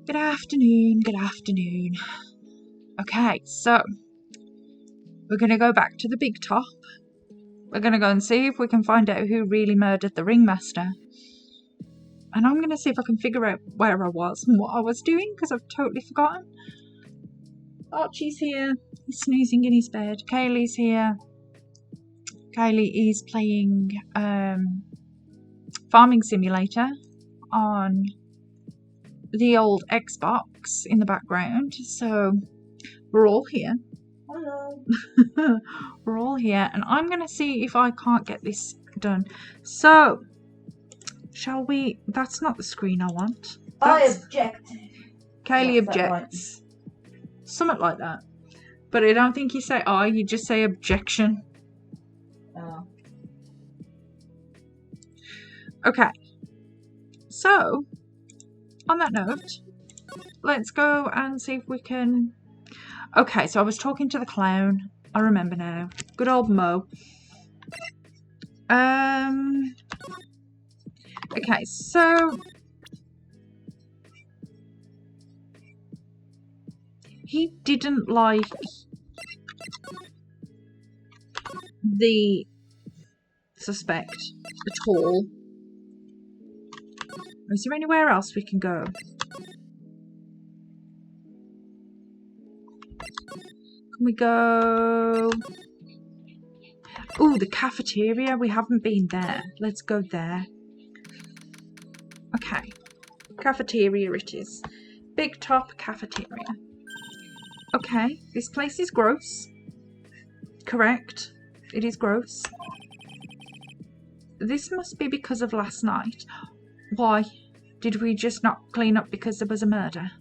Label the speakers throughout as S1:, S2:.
S1: Good afternoon, good afternoon. Okay, so we're going to go back to the big top. We're going to go and see if we can find out who really murdered the ringmaster. And I'm going to see if I can figure out where I was and what I was doing, because I've totally forgotten. Archie's here. He's snoozing in his bed. Kaylee's here. Kaylee is playing Farming Simulator on the old Xbox in the background. So we're all here.
S2: Hello.
S1: We're all here, and I'm going to see if I can't get this done. So, shall we? That's not the screen I want.
S2: I object.
S1: Kaylee
S2: What's that
S1: objects. Something like that. But I don't think you say I, you just say objection.
S2: Oh.
S1: Okay. So, on that note, let's go and see if we can... Okay, so I was talking to the clown. I remember now. Good old Mo. Okay, so... He didn't like the suspect at all. Is there anywhere else we can go? Can we go... Ooh, the cafeteria. We haven't been there. Let's go there. Okay. Cafeteria it is. Big top cafeteria. Okay, this place is gross. Correct. It is gross. This must be because of last night. Why? Did we just not clean up because there was a murder?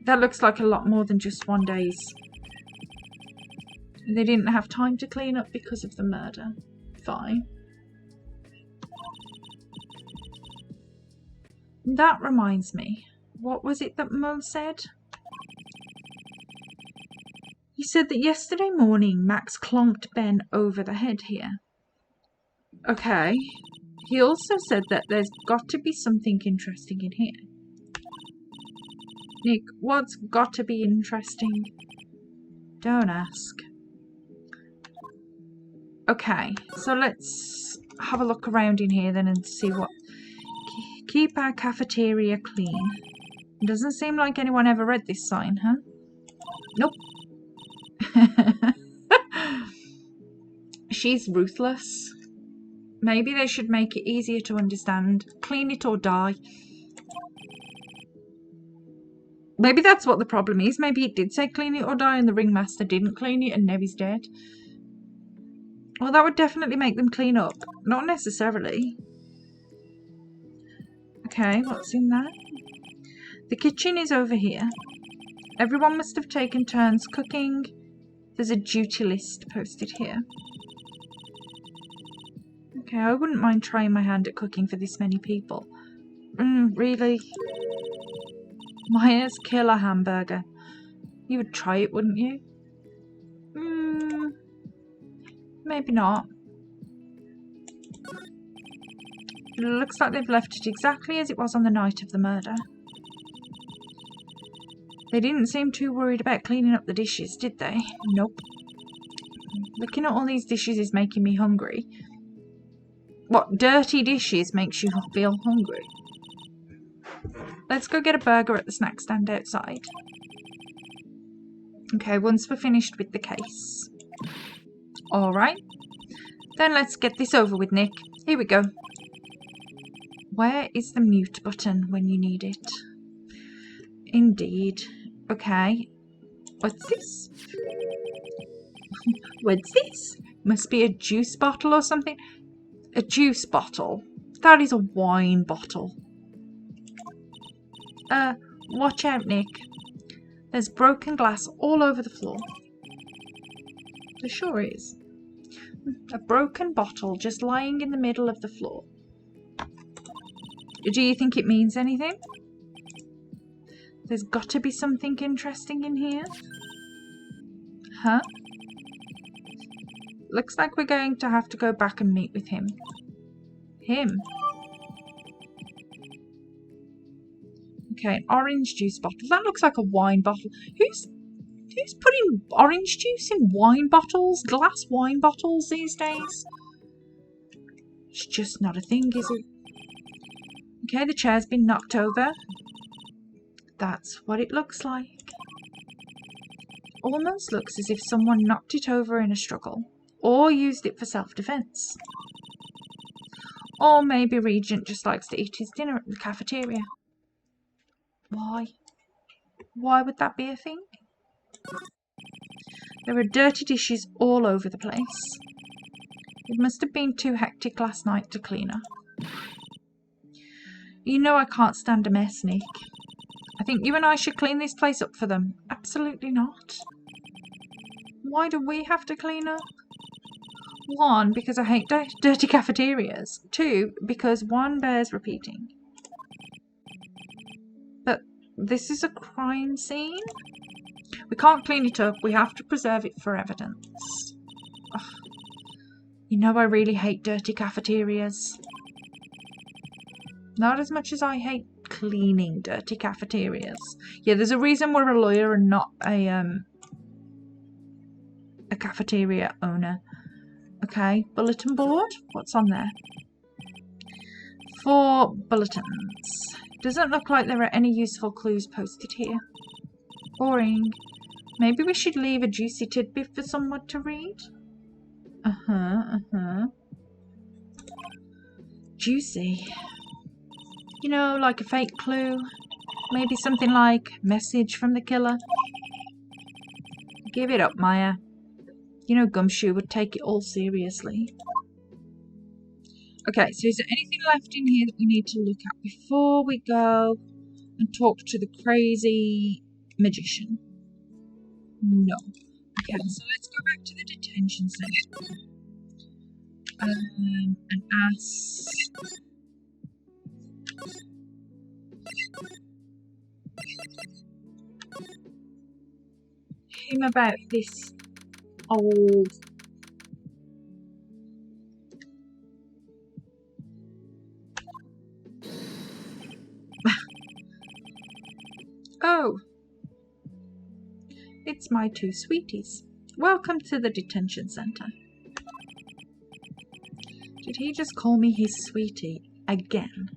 S1: That looks like a lot more than just one day's. They didn't have time to clean up because of the murder. Fine. That reminds me. What was it that Mo said? He said that yesterday morning Max clonked Ben over the head here. Okay. He also said that there's got to be something interesting in here. Nick, what's got to be interesting? Don't ask. Okay, so let's have a look around in here then and see what... Keep our cafeteria clean. It doesn't seem like anyone ever read this sign, huh? Nope. She's ruthless. Maybe they should make it easier to understand. Clean it or die. Maybe that's what the problem is. Maybe it did say clean it or die and the ringmaster didn't clean it and now he's dead. Well, that would definitely make them clean up. Not necessarily. Okay, what's in there? The kitchen is over here. Everyone must have taken turns cooking. There's a duty list posted here. Okay, I wouldn't mind trying my hand at cooking for this many people. Really? Myers, kill a hamburger. You would try it, wouldn't you? Maybe not. It looks like they've left it exactly as it was on the night of the murder. They didn't seem too worried about cleaning up the dishes, did they? Nope. Looking at all these dishes is making me hungry. What, dirty dishes makes you feel hungry? Let's go get a burger at the snack stand outside. Okay, once we're finished with the case. Alright. Then let's get this over with, Nick. Here we go. Where is the mute button when you need it? Indeed. Okay. What's this? What's this? Must be a juice bottle or something. A juice bottle? That is a wine bottle. Watch out, Nick. There's broken glass all over the floor. There sure is. A broken bottle just lying in the middle of the floor. Do you think it means anything? There's got to be something interesting in here. Huh? Looks like we're going to have to go back and meet with him. Him? Okay, an orange juice bottle. That looks like a wine bottle. Who's putting orange juice in wine bottles? Glass wine bottles these days? It's just not a thing, is it? Okay, the chair's been knocked over. That's what it looks like. Almost looks as if someone knocked it over in a struggle, or used it for self-defense. Or maybe Regent just likes to eat his dinner at the cafeteria. Why? Why would that be a thing? There are dirty dishes all over the place. It must have been too hectic last night to clean up. You know I can't stand a mess, Nick. I think you and I should clean this place up for them. Absolutely not. Why do we have to clean up? 1, because I hate dirty cafeterias. 2, because 1 bears repeating. But this is a crime scene? We can't clean it up. We have to preserve it for evidence. Ugh. You know I really hate dirty cafeterias. Not as much as I hate cleaning dirty cafeterias. Yeah, there's a reason we're a lawyer and not a cafeteria owner. Okay, bulletin board. What's on there? 4 bulletins. Doesn't look like there are any useful clues posted here. Boring. Maybe we should leave a juicy tidbit for someone to read? Juicy. You know, like a fake clue. Maybe something like message from the killer. Give it up, Maya. You know Gumshoe would take it all seriously. Okay, so is there anything left in here that we need to look at before we go and talk to the crazy magician? No. Okay, so let's go back to the detention center and ask him about this old Oh, it's my 2 sweeties. Welcome to the detention center. Did he just call me his sweetie again?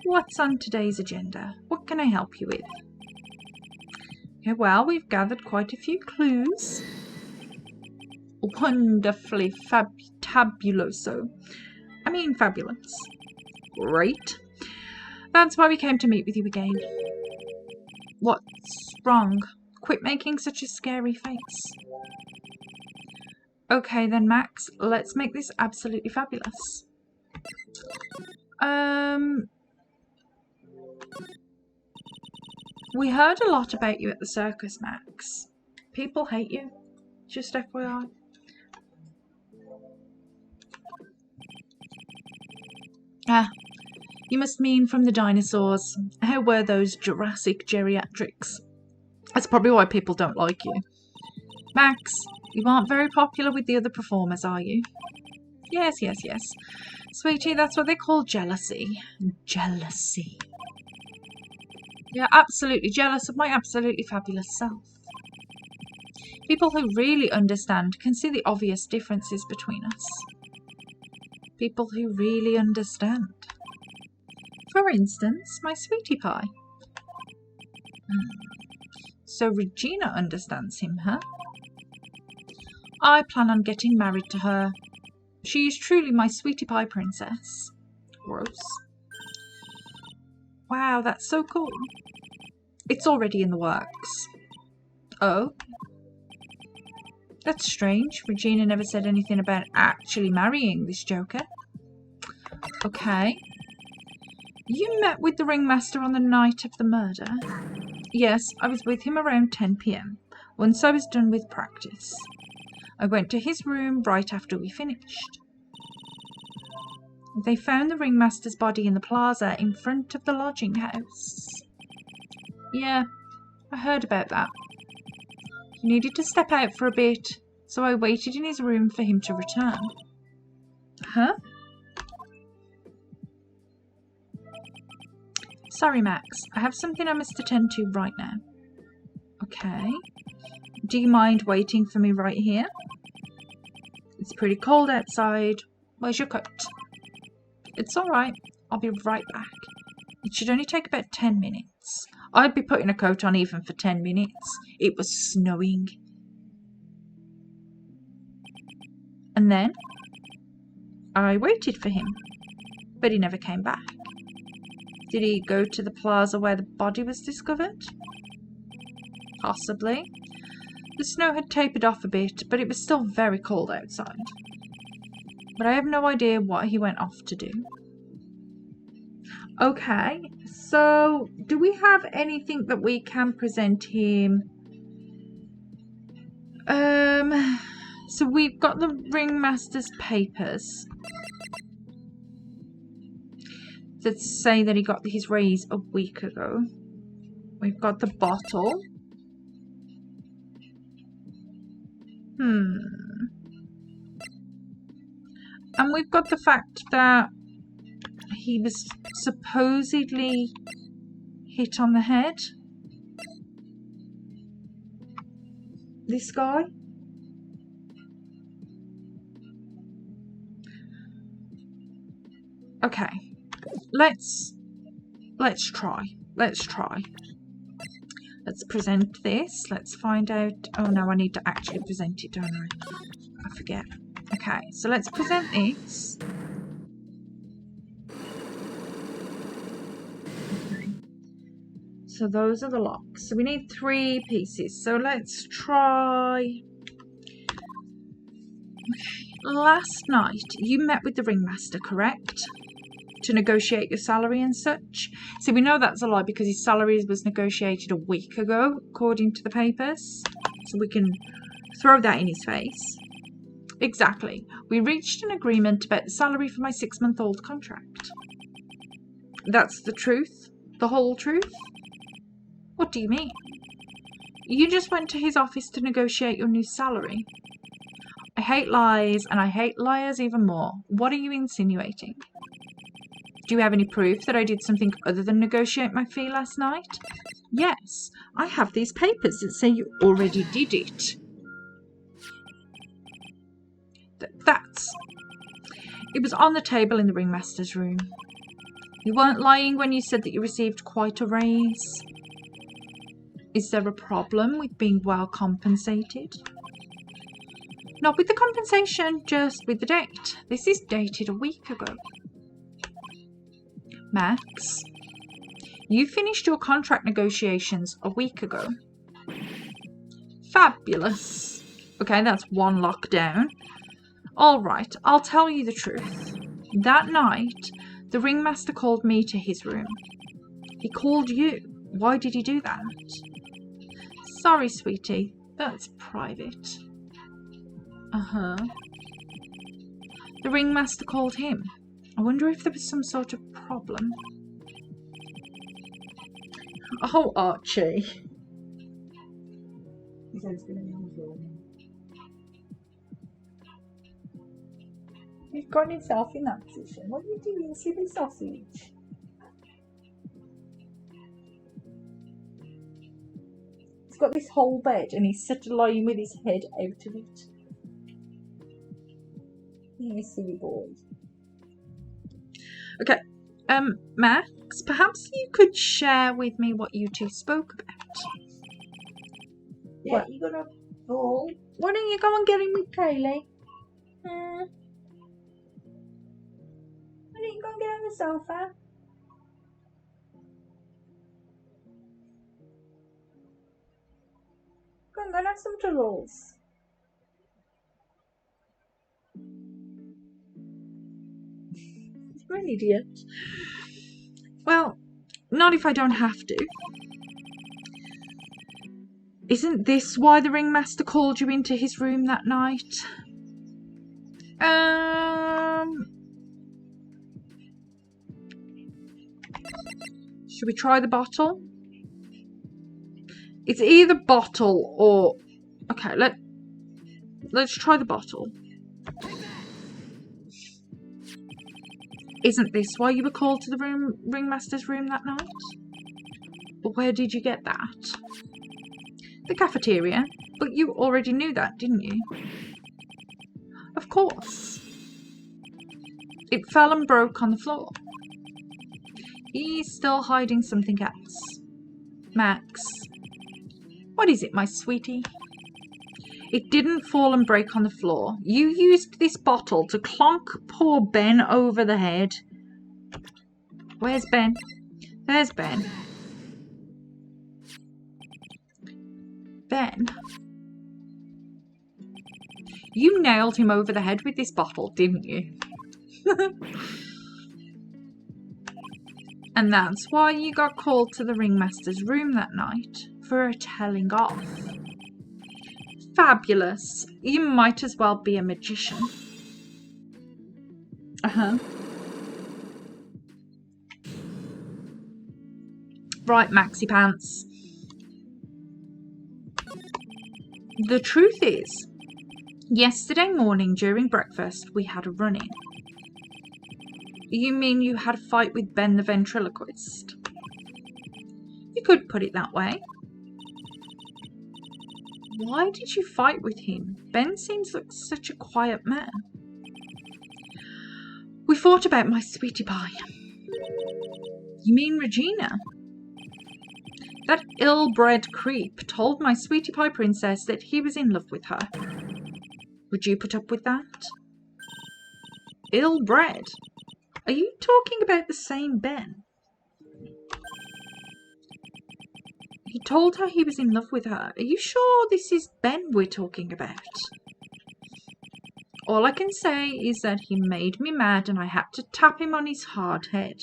S1: What's on today's agenda? What can I help you with? Okay, well, we've gathered quite a few clues. Wonderfully tabuloso. I mean fabulous. Great. That's why we came to meet with you again. What's wrong? Quit making such a scary face. Okay then, Max, let's make this absolutely fabulous. We heard a lot about you at the circus, Max. People hate you. Just FYI. Ah, you must mean from the dinosaurs. How were those Jurassic geriatrics? That's probably why people don't like you. Max, you aren't very popular with the other performers, are you? Yes. Sweetie, that's what they call jealousy. Jealousy. You're absolutely jealous of my absolutely fabulous self. People who really understand can see the obvious differences between us. People who really understand. For instance, my sweetie pie. So Regina understands him, huh? I plan on getting married to her. She is truly my sweetie pie princess. Gross. Wow, that's so cool. It's already in the works. Oh? That's strange. Regina never said anything about actually marrying this joker. Okay. You met with the ringmaster on the night of the murder? Yes, I was with him around 10 p.m. once I was done with practice. I went to his room right after we finished. They found the ringmaster's body in the plaza in front of the lodging house. Yeah, I heard about that. He needed to step out for a bit, so I waited in his room for him to return. Huh? Sorry, Max. I have something I must attend to right now. Okay. Do you mind waiting for me right here? It's pretty cold outside. Where's your coat? It's alright. I'll be right back. It should only take about 10 minutes. I'd be putting a coat on even for 10 minutes. It was snowing. And then I waited for him, but he never came back. Did he go to the plaza where the body was discovered? Possibly. The snow had tapered off a bit, but it was still very cold outside. But I have no idea what he went off to do. Okay, so do we have anything that we can present him? So we've got the ringmaster's papers that say that he got his raise a week ago. We've got the bottle. And we've got the fact that he was supposedly hit on the head. This guy. Okay. Let's try. Let's present this. Let's find out. Oh no, I need to actually present it, don't I? I forget. Okay, so let's present this. Okay. So those are the locks. So we need 3 pieces. So let's try. Okay. Last night you met with the ringmaster, correct? To negotiate your salary and such. So we know that's a lie because his salary was negotiated a week ago, according to the papers. So we can throw that in his face. Exactly. We reached an agreement about the salary for my 6-month-old contract. That's the truth? The whole truth? What do you mean? You just went to his office to negotiate your new salary. I hate lies, and I hate liars even more. What are you insinuating? Do you have any proof that I did something other than negotiate my fee last night? Yes, I have these papers that say you already did it. It was on the table in the ringmaster's room. You weren't lying when you said that you received quite a raise. Is there a problem with being well compensated? Not with the compensation, just with the date. This is dated a week ago. Max, you finished your contract negotiations a week ago. Fabulous. Okay, that's 1 lockdown. Alright, I'll tell you the truth. That night, the ringmaster called me to his room. He called you. Why did he do that? Sorry, sweetie. That's private. Uh-huh. The ringmaster called him. I wonder if there was some sort of problem. Oh, Archie.
S2: He said it's going to be on the floor. You've got yourself in that position. What are you doing, silly sausage? He's got this whole bed and he's sat lying with his head out of it. You silly boy.
S1: Okay, Max, perhaps you could share with me what you two spoke about.
S2: Yeah, what? You got a ball?
S1: Why don't you go and get him with Kaylee?
S2: Why don't you go and get on the sofa? Go on, have some troubles.
S1: You're an idiot. Well, not if I don't have to. Isn't this why the ringmaster called you into his room that night? Should we try the bottle? It's either bottle or... Okay, let's try the bottle. Isn't this why you were called to the ringmaster's room that night? But where did you get that? The cafeteria. But you already knew that, didn't you? Of course. It fell and broke on the floor. He's still hiding something else. Max. What is it, my sweetie? It didn't fall and break on the floor. You used this bottle to clonk poor Ben over the head. Where's Ben? There's Ben. Ben? You nailed him over the head with this bottle, didn't you? And that's why you got called to the ringmaster's room that night, for a telling off. Fabulous. You might as well be a magician. Right, Maxi Pants. The truth is, yesterday morning during breakfast, we had a run-in. You mean you had a fight with Ben the ventriloquist? You could put it that way. Why did you fight with him? Ben seems like such a quiet man. We fought about my sweetie pie. You mean Regina? That ill-bred creep told my sweetie pie princess that he was in love with her. Would you put up with that? Ill-bred? Are you talking about the same Ben? He told her he was in love with her. Are you sure this is Ben we're talking about? All I can say is that he made me mad and I had to tap him on his hard head.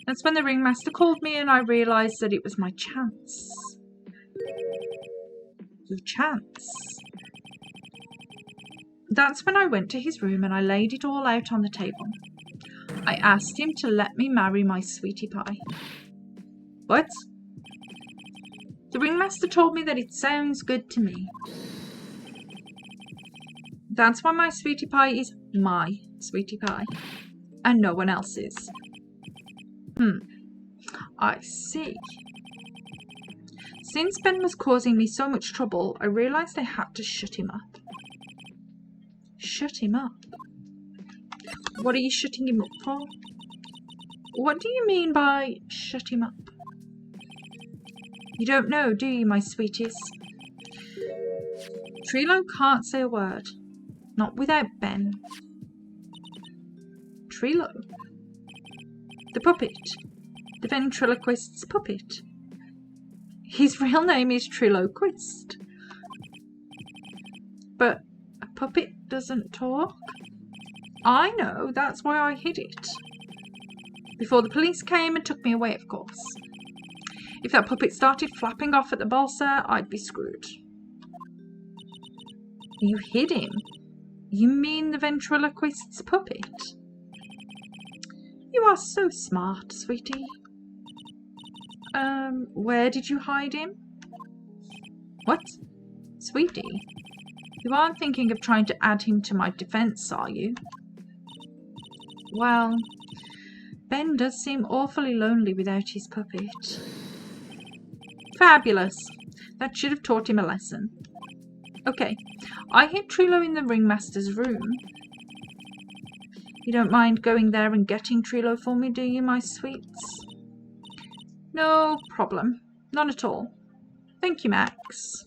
S1: That's when the ringmaster called me and I realised that it was my chance. Your chance? That's when I went to his room and I laid it all out on the table. I asked him to let me marry my sweetie pie. What? The ringmaster told me that it sounds good to me. That's why my sweetie pie is my sweetie pie, and no one else's. I see. Since Ben was causing me so much trouble, I realised I had to shut him up. Shut him up? What are you shutting him up for? What do you mean by shut him up? You don't know, do you, my sweeties? Trilo can't say a word. Not without Ben. Trilo? The puppet. The ventriloquist's puppet. His real name is Triloquist. But a puppet doesn't talk? I know, that's why I hid it. Before the police came and took me away, of course. If that puppet started flapping off at the balsa, I'd be screwed. You hid him? You mean the ventriloquist's puppet? You are so smart, sweetie. Where did you hide him? What? Sweetie? You aren't thinking of trying to add him to my defence, are you? Well, Ben does seem awfully lonely without his puppet. Fabulous. That should have taught him a lesson. Okay, I hid Trilo in the ringmaster's room. You don't mind going there and getting Trilo for me, do you, my sweets? No problem. None at all. Thank you, Max.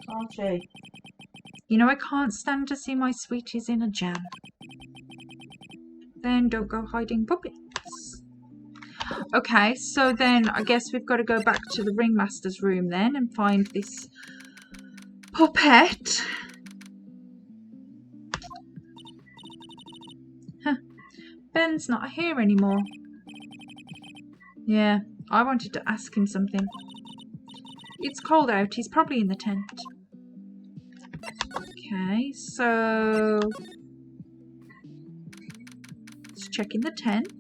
S2: Can't she?
S1: You know I can't stand to see my sweeties in a jam. Then don't go hiding puppets. Okay, so then I guess we've got to go back to the ringmaster's room then and find this puppet. Huh. Ben's not here anymore. Yeah, I wanted to ask him something. It's cold out, he's probably in the tent. Okay, so let's check in the tent.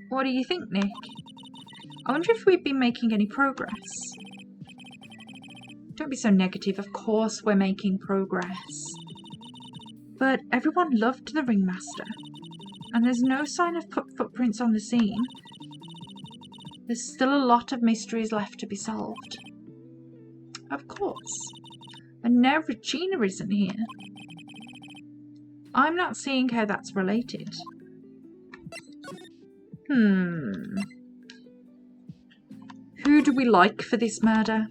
S1: What do you think, Nick? I wonder if we've been making any progress. Don't be so negative. Of course we're making progress. But everyone loved the ringmaster, and there's no sign of footprints on the scene. There's still a lot of mysteries left to be solved. Of course. And now Regina isn't here. I'm not seeing how that's related. Who do we like for this murder?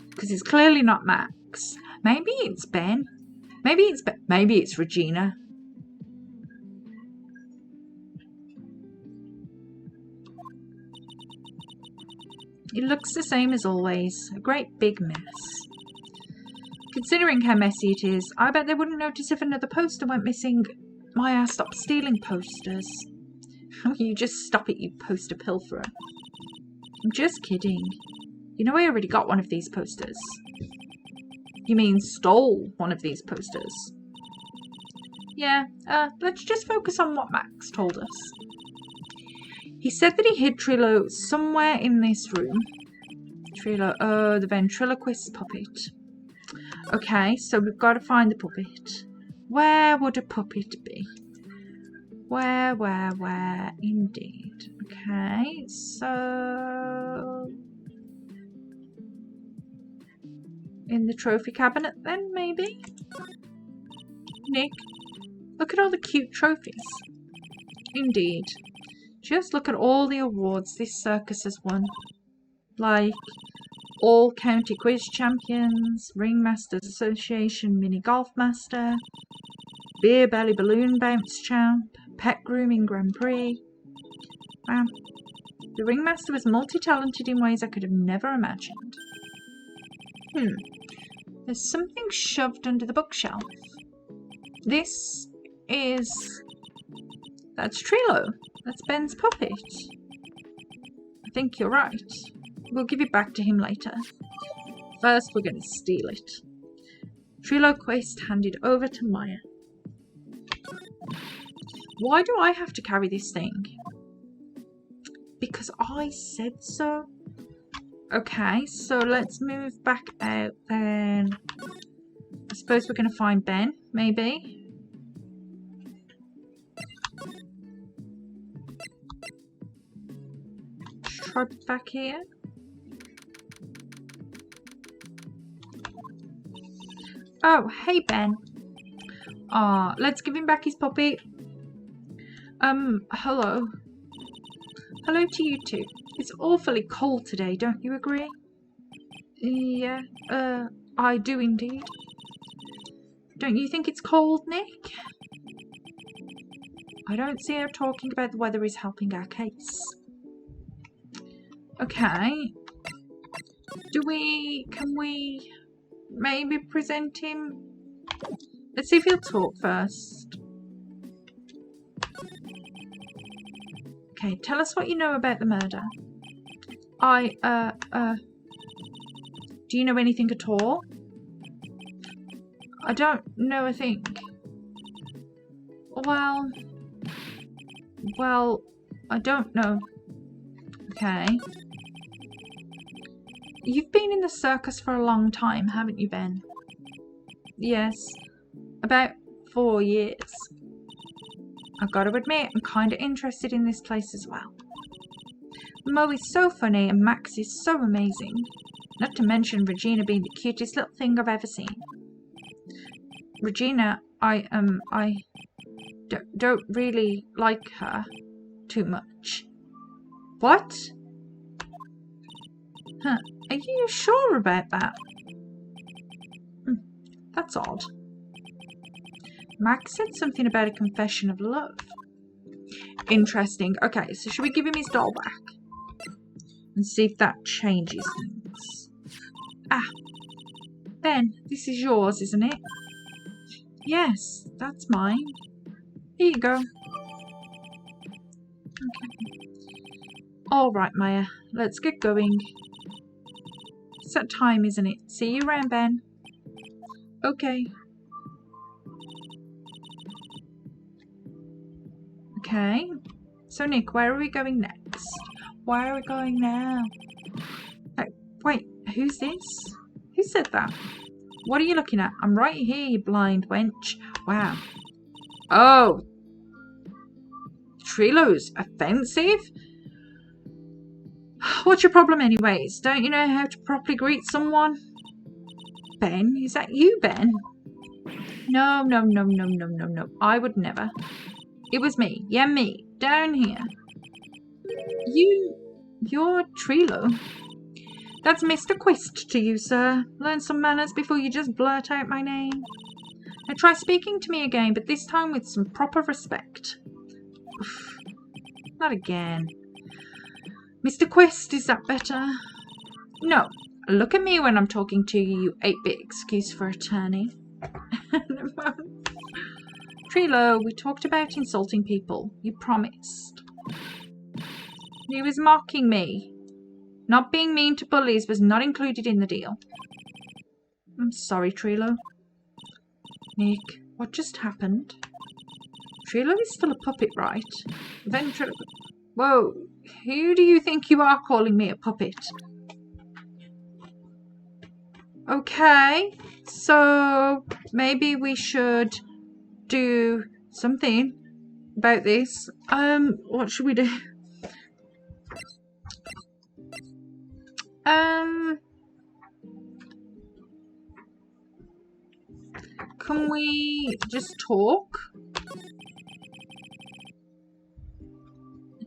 S1: Because it's clearly not Max. Maybe it's Ben. Maybe it's Regina. It looks the same as always. A great big mess. Considering how messy it is, I bet they wouldn't notice if another poster went missing. Maya, stop stealing posters. You just stop it, you poster pilferer. I'm just kidding. You know I already got one of these posters. You mean stole one of these posters? Yeah, let's just focus on what Max told us. He said that he hid Trillo somewhere in this room. Trillo, oh, the ventriloquist puppet. Okay, so we've got to find the puppet. Where would a puppet be? Where, indeed. Okay, so... in the trophy cabinet then, maybe? Nick, look at all the cute trophies. Indeed. Just look at all the awards this circus has won. Like, all county quiz champions, Ringmasters Association mini golf master, beer belly balloon bounce champ, pet grooming Grand Prix. Wow. The ringmaster was multi-talented in ways I could have never imagined. There's something shoved under the bookshelf. This is... that's Trillo. That's Ben's puppet. I think you're right. We'll give it back to him later. First, we're going to steal it. Trillo quest handed over to Maya. Why do I have to carry this thing? Because I said so. Okay, so let's move back out then. I suppose we're going to find Ben, maybe. Let's try back here. Oh, hey Ben. Let's give him back his puppy. Hello. Hello to you too. It's awfully cold today, don't you agree? Yeah, I do indeed. Don't you think it's cold, Nick? I don't see how talking about the weather is helping our case. Okay. Can we maybe present him? Let's see if he'll talk first. Okay, tell us what you know about the murder. Do you know anything at all? I don't know a thing. Well, I don't know. Okay. You've been in the circus for a long time, haven't you, Ben? Yes. About 4 years. I've got to admit, I'm kind of interested in this place as well. Mo is so funny and Max is so amazing. Not to mention Regina being the cutest little thing I've ever seen. Regina, I don't really like her too much. What? Huh. Are you sure about that? That's odd. Max said something about a confession of love. Interesting. Okay, so should we give him his doll back? And see if that changes things. Ben, this is yours, isn't it? Yes, that's mine. Here you go. Okay. Alright, Maya. Let's get going. It's that time, isn't it? See you around, Ben. Okay. Okay. So, Nick, where are we going next? Where are we going now? Wait, who's this? Who said that? What are you looking at? I'm right here, you blind wench. Wow. Oh. Trilo's offensive? What's your problem anyways? Don't you know how to properly greet someone? Ben? Is that you, Ben? No. I would never. It was me. Yeah, me. Down here. You're Trilo. That's Mr. Quist to you, sir. Learn some manners before you just blurt out my name. Now try speaking to me again, but this time with some proper respect. Oof. Not again. Mr. Quist, is that better? No. Look at me when I'm talking to you, you 8-bit excuse for attorney. Trilo, we talked about insulting people. You promised. He was mocking me. Not being mean to bullies was not included in the deal. I'm sorry, Trilo. Nick, what just happened? Trilo is still a puppet, right? Whoa, who do you think you are calling me a puppet? Okay, so maybe we should do something about this. What should we do? Can we just talk?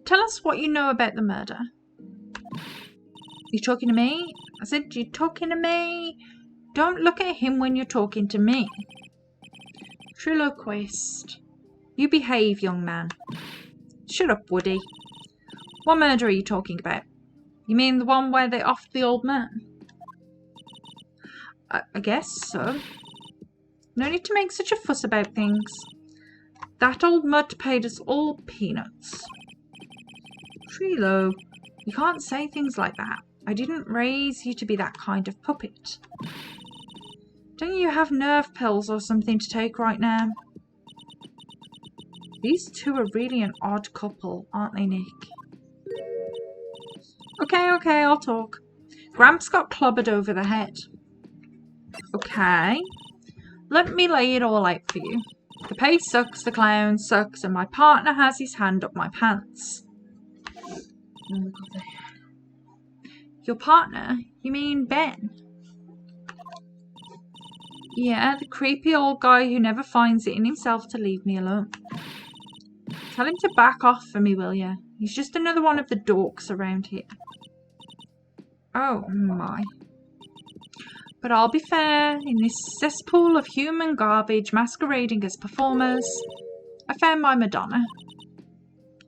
S1: Tell us what you know about the murder. You talking to me? I said, you talking to me? Don't look at him when you're talking to me. Trilo Quist. You behave, young man. Shut up, Woody. What murder are you talking about? You mean the one where they offed the old man? I guess so. No need to make such a fuss about things. That old mutt paid us all peanuts. Trilo, you can't say things like that. I didn't raise you to be that kind of puppet. Don't you have nerve pills or something to take right now? These two are really an odd couple, aren't they, Nick? Okay, I'll talk. Gramps got clobbered over the head. Okay. Let me lay it all out for you. The pay sucks, the clown sucks, and my partner has his hand up my pants. Your partner? You mean Ben? Yeah, the creepy old guy who never finds it in himself to leave me alone. Tell him to back off for me, will ya? He's just another one of the dorks around here. Oh my. But I'll be fair, in this cesspool of human garbage masquerading as performers, I found my Madonna.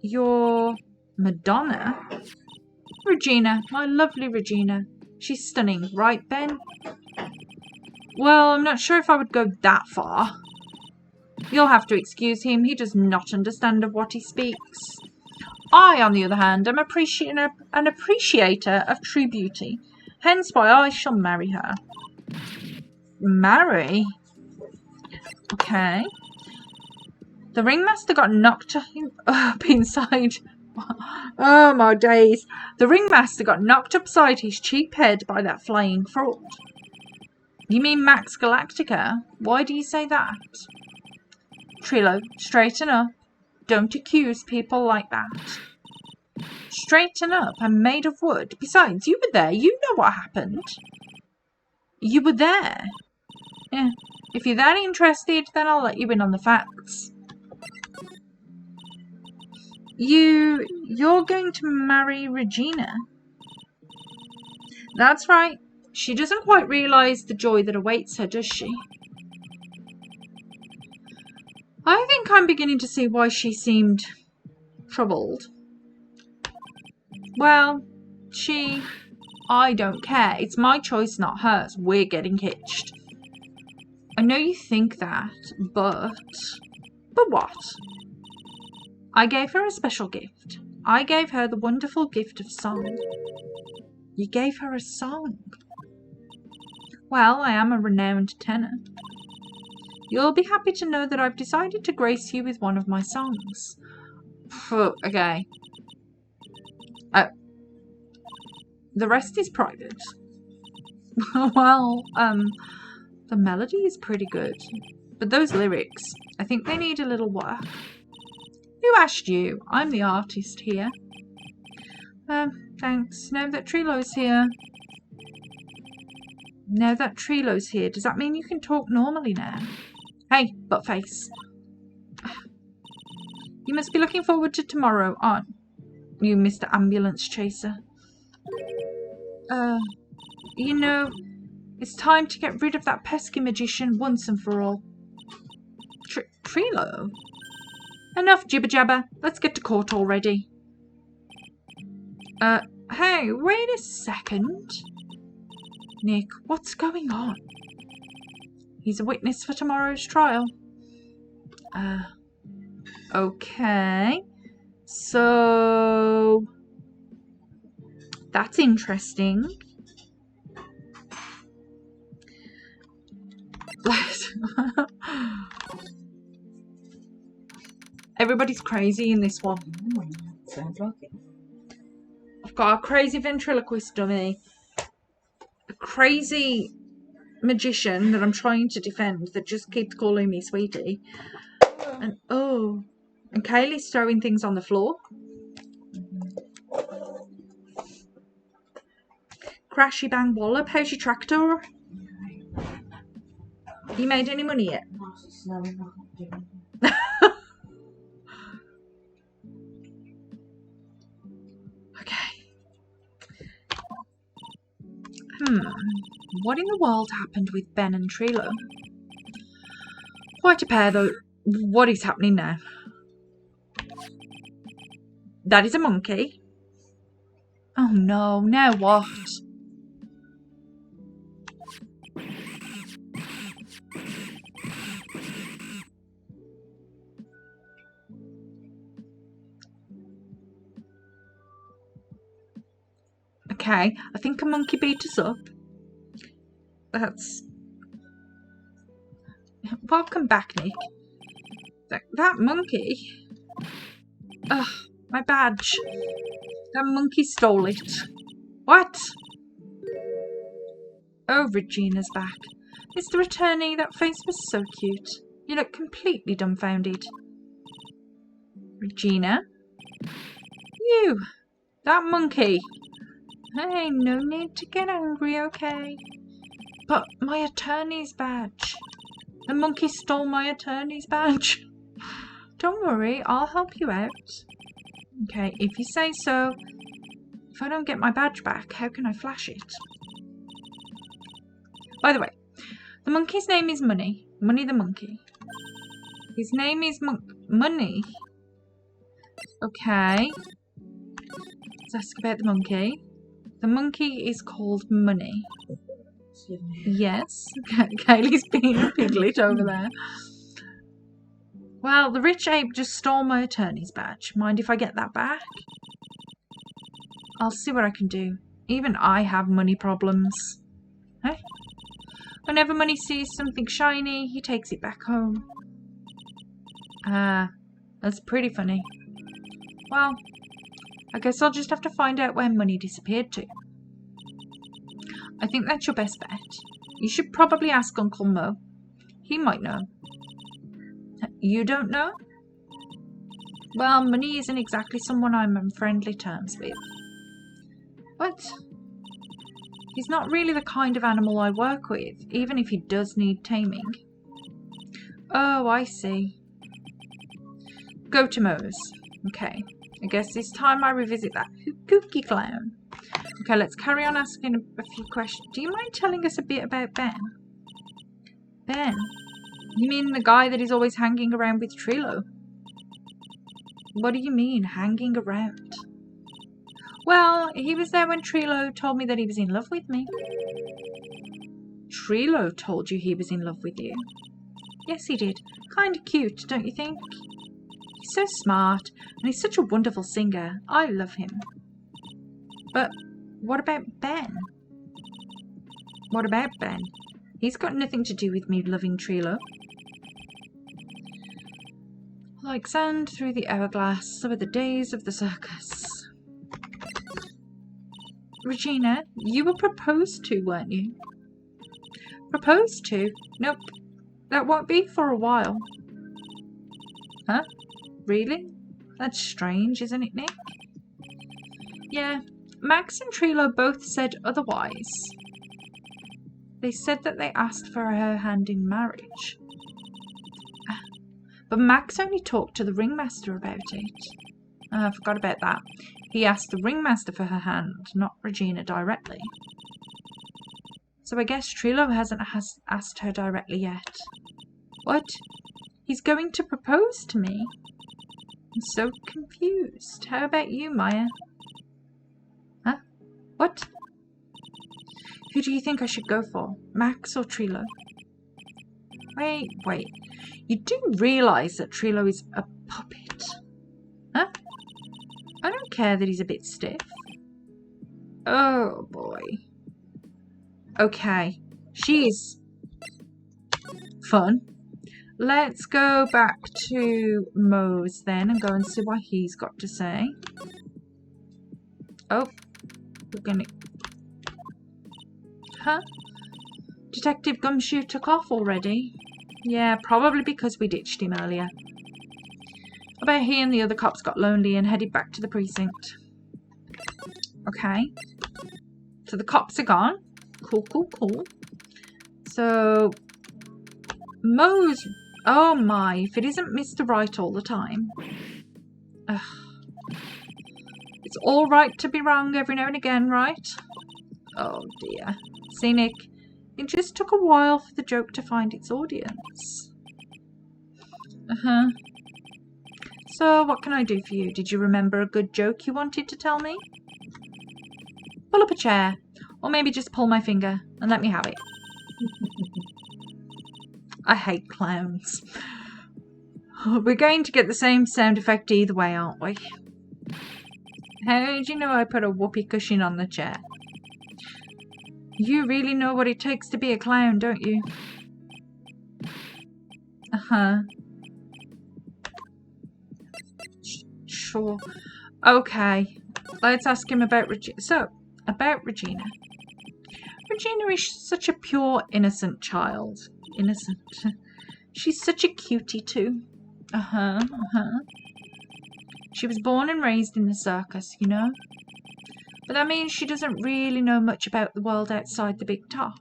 S1: Your Madonna? Regina, my lovely Regina. She's stunning, right, Ben? Well, I'm not sure if I would go that far. You'll have to excuse him, he does not understand of what he speaks. I, on the other hand, am an appreciator of true beauty, hence why I shall marry her. Marry? Okay. The ringmaster got knocked up inside. Oh my days. The ringmaster got knocked upside his cheap head by that flying fraud. You mean Max Galactica? Why do you say that? Trilo, straighten up. Don't accuse people like that. Straighten up. I'm made of wood. Besides, you were there. You know what happened. You were there. Yeah. If you're that interested, then I'll let you in on the facts. You're going to marry Regina? That's right. She doesn't quite realise the joy that awaits her, does she? I think I'm beginning to see why she seemed troubled. Well, I don't care. It's my choice, not hers. We're getting hitched. I know you think that, but what? I gave her a special gift. I gave her the wonderful gift of song. You gave her a song? Well, I am a renowned tenor. You'll be happy to know that I've decided to grace you with one of my songs. Okay. The rest is private. Well, The melody is pretty good. But those lyrics, I think they need a little work. Who asked you? I'm the artist here. Thanks. Now that Trilo's here. Does that mean you can talk normally now? Hey, buttface. You must be looking forward to tomorrow, aren't you, Mr. Ambulance Chaser? You know, it's time to get rid of that pesky magician once and for all. Trilo? Enough jibber-jabber. Let's get to court already. Hey, wait a second. Nick, what's going on? He's a witness for tomorrow's trial. Okay. So... that's interesting. Everybody's crazy in this one.
S2: Sounds like it.
S1: I've got a crazy ventriloquist dummy, a crazy magician that I'm trying to defend that just keeps calling me sweetie, and Kaylee's throwing things on the floor. Crashy bang wallop. How's your tractor? You made any money yet? Okay. What in the world happened with Ben and Trilo? Quite a pair, though. What is happening now? That is a monkey. Oh no, now what? Okay, I think a monkey beat us up. That's... Welcome back, Nick. That monkey... Ugh, my badge. That monkey stole it. What? Oh, Regina's back. Mr. Attorney, that face was so cute. You look completely dumbfounded. Regina? You! That monkey! Hey, no need to get angry, okay? But my attorney's badge. The monkey stole my attorney's badge. Don't worry, I'll help you out. Okay, if you say so. If I don't get my badge back, how can I flash it? By the way, the monkey's name is Money. Money the monkey. His name is Money. Okay. Let's ask about the monkey. The monkey is called Money. Yes. Kaylee's being a piglet over there. Well, the rich ape just stole my attorney's badge. Mind if I get that back? I'll see what I can do. Even I have money problems. Hey? Whenever Money sees something shiny, he takes it back home. That's pretty funny. Well, I guess I'll just have to find out where Money disappeared to. I think that's your best bet. You should probably ask Uncle Mo. He might know. You don't know? Well, Money isn't exactly someone I'm on friendly terms with. What? He's not really the kind of animal I work with, even if he does need taming. Oh, I see. Go to Mo's. Okay. I guess it's time I revisit that kooky clown. Okay, let's carry on asking a few questions. Do you mind telling us a bit about Ben? Ben? You mean the guy that is always hanging around with Trilo? What do you mean, hanging around? Well, he was there when Trilo told me that he was in love with me. Trilo told you he was in love with you? Yes, he did. Kinda cute, don't you think? He's so smart, and he's such a wonderful singer. I love him. But what about Ben? What about Ben? He's got nothing to do with me loving Trilo. Like sand through the hourglass, so are the days of the circus. Regina, you were proposed to, weren't you? Propose to? Nope. That won't be for a while. Huh? Really? That's strange, isn't it, Nick? Yeah, Max and Trilo both said otherwise. They said that they asked for her hand in marriage. But Max only talked to the ringmaster about it. I forgot about that. He asked the ringmaster for her hand, not Regina directly. So I guess Trilo hasn't asked her directly yet. What? He's going to propose to me? I'm so confused. How about you, Maya? Huh? What? Who do you think I should go for? Max or Trilo? Wait. You do realise that Trilo is a puppet? Huh? I don't care that he's a bit stiff. Oh, boy. Okay. She's fun. Let's go back to Mose then and go and see what he's got to say. Oh. We're gonna... Huh? Detective Gumshoe took off already? Yeah, probably because we ditched him earlier. I bet he and the other cops got lonely and headed back to the precinct. Okay. So the cops are gone. Cool. So, Mose... Oh my, if it isn't Mr. Wright all the time. Ugh. It's all right to be wrong every now and again, right? Oh dear. See, Nick, it just took a while for the joke to find its audience. So, what can I do for you? Did you remember a good joke you wanted to tell me? Pull up a chair. Or maybe just pull my finger and let me have it. I hate clowns. We're going to get the same sound effect either way, aren't we? How did you know I put a whoopee cushion on the chair? You really know what it takes to be a clown, don't you? Sure. Okay. Let's ask him about Regina. So, about Regina. Regina is such a pure, innocent child. Innocent. She's such a cutie too. She was born and raised in the circus, you know. But that means she doesn't really know much about the world outside the big top.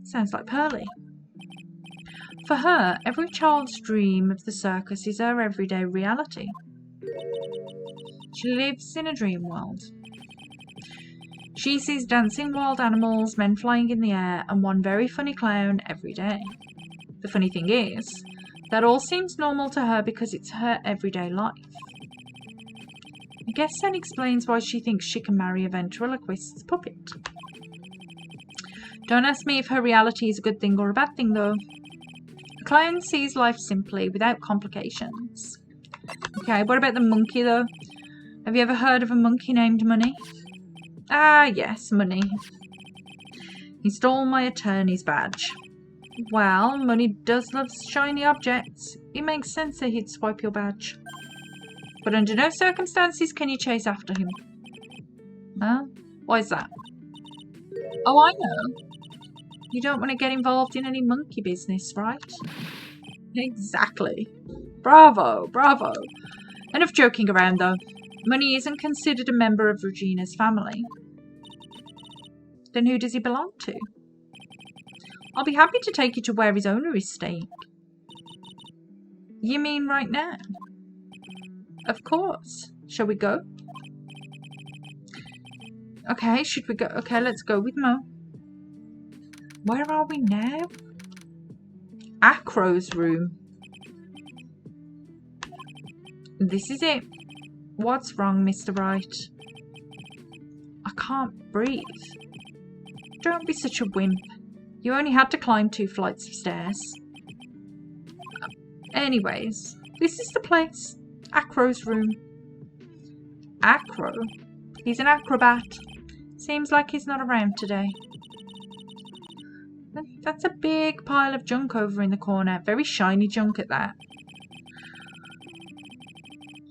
S1: Sounds like Pearlie. For her, every child's dream of the circus is her everyday reality. She lives in a dream world. She sees dancing wild animals, men flying in the air, and one very funny clown every day. The funny thing is, that all seems normal to her because it's her everyday life. I guess that explains why she thinks she can marry a ventriloquist's puppet. Don't ask me if her reality is a good thing or a bad thing, though. A clown sees life simply, without complications. Okay, what about the monkey, though? Have you ever heard of a monkey named Money? Ah, yes, Money. He stole my attorney's badge. Well, Money does love shiny objects. It makes sense that he'd swipe your badge. But under no circumstances can you chase after him. Huh? Why is that? Oh, I know. You don't want to get involved in any monkey business, right? Exactly. Bravo. Enough joking around, though. Money isn't considered a member of Regina's family. Then who does he belong to? I'll be happy to take you to where his owner is staying. You mean right now? Of course. Shall we go? Okay, should we go? Okay, let's go with Mo. Where are we now? Acro's room. This is it. What's wrong, Mr. Wright? I can't breathe. Don't be such a wimp. You only had to climb 2 flights of stairs. Anyways, this is the place. Acro's room. Acro? He's an acrobat. Seems like he's not around today. That's a big pile of junk over in the corner. Very shiny junk at that.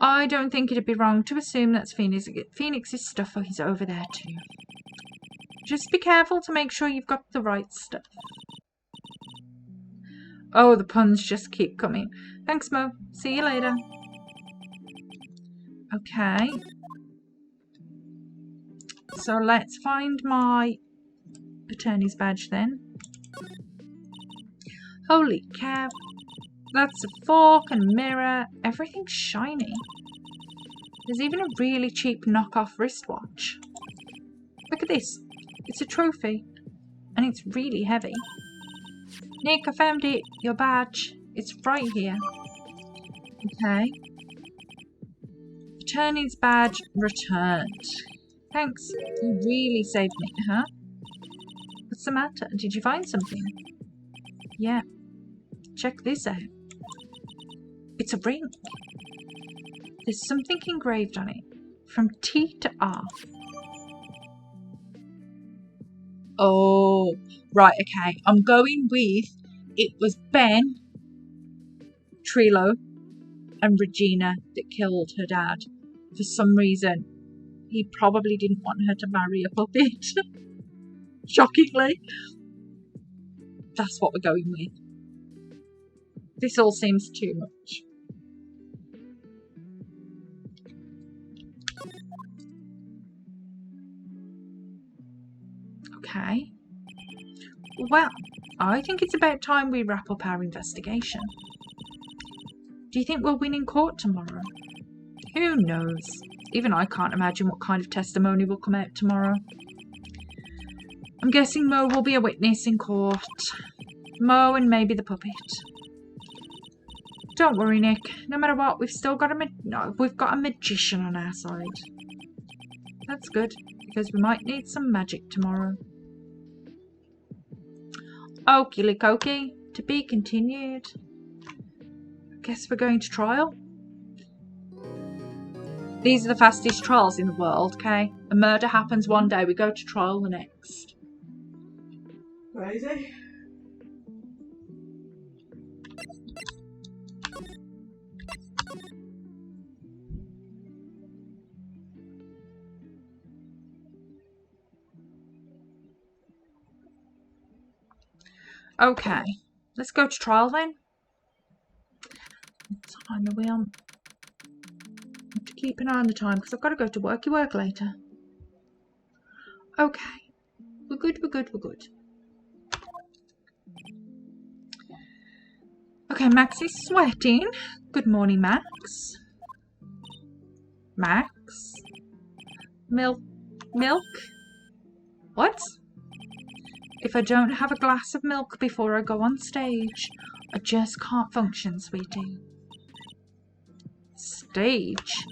S1: I don't think it'd be wrong to assume that's Phoenix's stuff is over there too. Just be careful to make sure you've got the right stuff. Oh, the puns just keep coming. Thanks, Mo. See you later. Okay. So let's find my attorney's badge then. Holy cow. That's a fork and mirror. Everything's shiny. There's even a really cheap knockoff wristwatch. Look at this. It's a trophy. And it's really heavy. Nick, I found it. Your badge. It's right here. Okay. Attorney's badge returned. Thanks. You really saved me, huh? What's the matter? Did you find something? Yeah. Check this out. It's a ring. There's something engraved on it. From T to R. Oh, right, okay. I'm going with it was Ben, Trilo, and Regina that killed her dad. For some reason, he probably didn't want her to marry a puppet. Shockingly. That's what we're going with. This all seems too much. Okay. Well, I think it's about time we wrap up our investigation. Do you think we'll win in court tomorrow? Who knows? Even I can't imagine what kind of testimony will come out tomorrow. I'm guessing Mo will be a witness in court. Mo and maybe the puppet. Don't worry, Nick. No matter what, we've still got we've got a magician on our side. That's good, because we might need some magic tomorrow. Okie dokie. To be continued. Guess we're going to trial. These are the fastest trials in the world, okay? A murder happens one day, we go to trial the next.
S2: Crazy.
S1: Okay, let's go to trial then. What time are we on? I have to keep an eye on the time because I've got to go to work later. Okay, we're good. Okay, Max is sweating. Good morning, Max. Max? Milk? What? If I don't have a glass of milk before I go on stage, I just can't function, sweetie. Stage?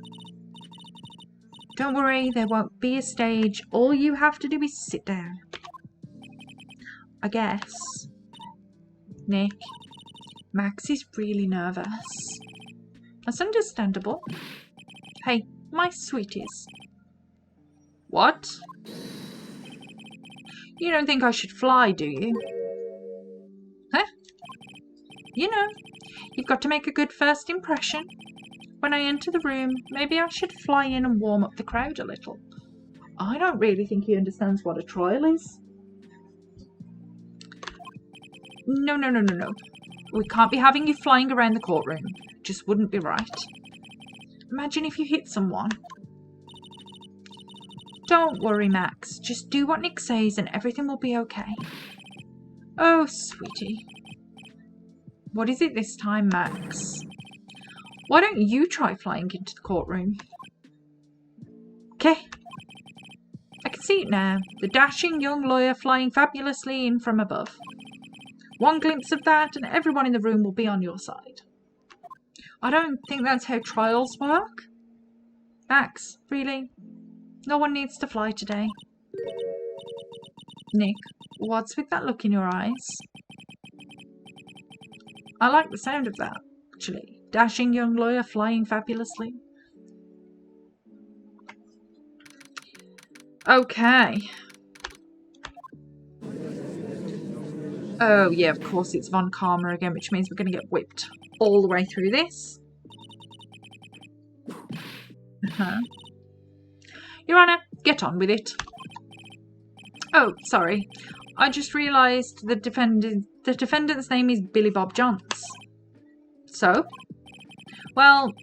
S1: Don't worry, there won't be a stage. All you have to do is sit down. I guess. Nick, Max is really nervous. That's understandable. Hey, my sweeties. What? You don't think I should fly, do you? Huh? You know, you've got to make a good first impression. When I enter the room, maybe I should fly in and warm up the crowd a little. I don't really think he understands what a trial is. No. We can't be having you flying around the courtroom. Just wouldn't be right. Imagine if you hit someone. Don't worry, Max. Just do what Nick says and everything will be okay. Oh, sweetie. What is it this time, Max? Why don't you try flying into the courtroom? Okay. I can see it now. The dashing young lawyer flying fabulously in from above. One glimpse of that and everyone in the room will be on your side. I don't think that's how trials work. Max, really? No one needs to fly today. Nick, what's with that look in your eyes? I like the sound of that, actually. Dashing young lawyer flying fabulously. Okay. Oh, yeah, of course it's Von Karma again, which means we're going to get whipped all the way through this. Your Honour, get on with it. Oh, sorry. I just realised the defendant's name is Billy Bob Johns. So? Well,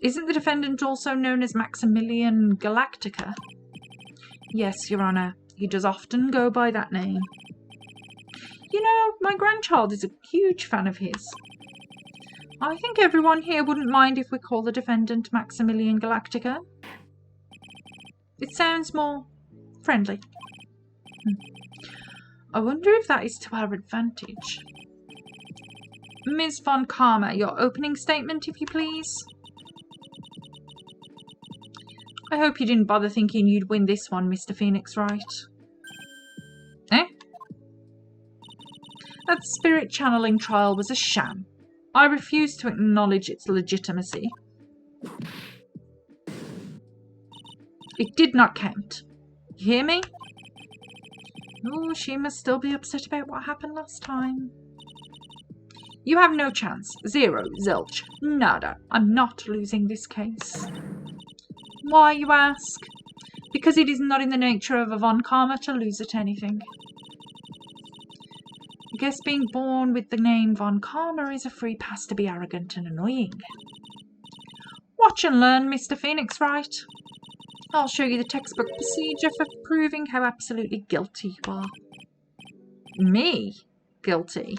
S1: isn't the defendant also known as Maximilian Galactica? Yes, Your Honour. He does often go by that name. You know, my grandchild is a huge fan of his. I think everyone here wouldn't mind if we call the defendant Maximilian Galactica. It sounds more friendly. I wonder if that is to our advantage. Ms. von Karma, your opening statement, if you please. I hope you didn't bother thinking you'd win this one, Mr. Phoenix Wright. Eh? That spirit channeling trial was a sham. I refuse to acknowledge its legitimacy. It did not count. You hear me? Oh, she must still be upset about what happened last time. You have no chance. Zero. Zilch. Nada. I'm not losing this case. Why, you ask? Because it is not in the nature of a von Karma to lose at anything. I guess being born with the name von Karma is a free pass to be arrogant and annoying. Watch and learn, Mr. Phoenix Wright. I'll show you the textbook procedure for proving how absolutely guilty you are. Me? Guilty?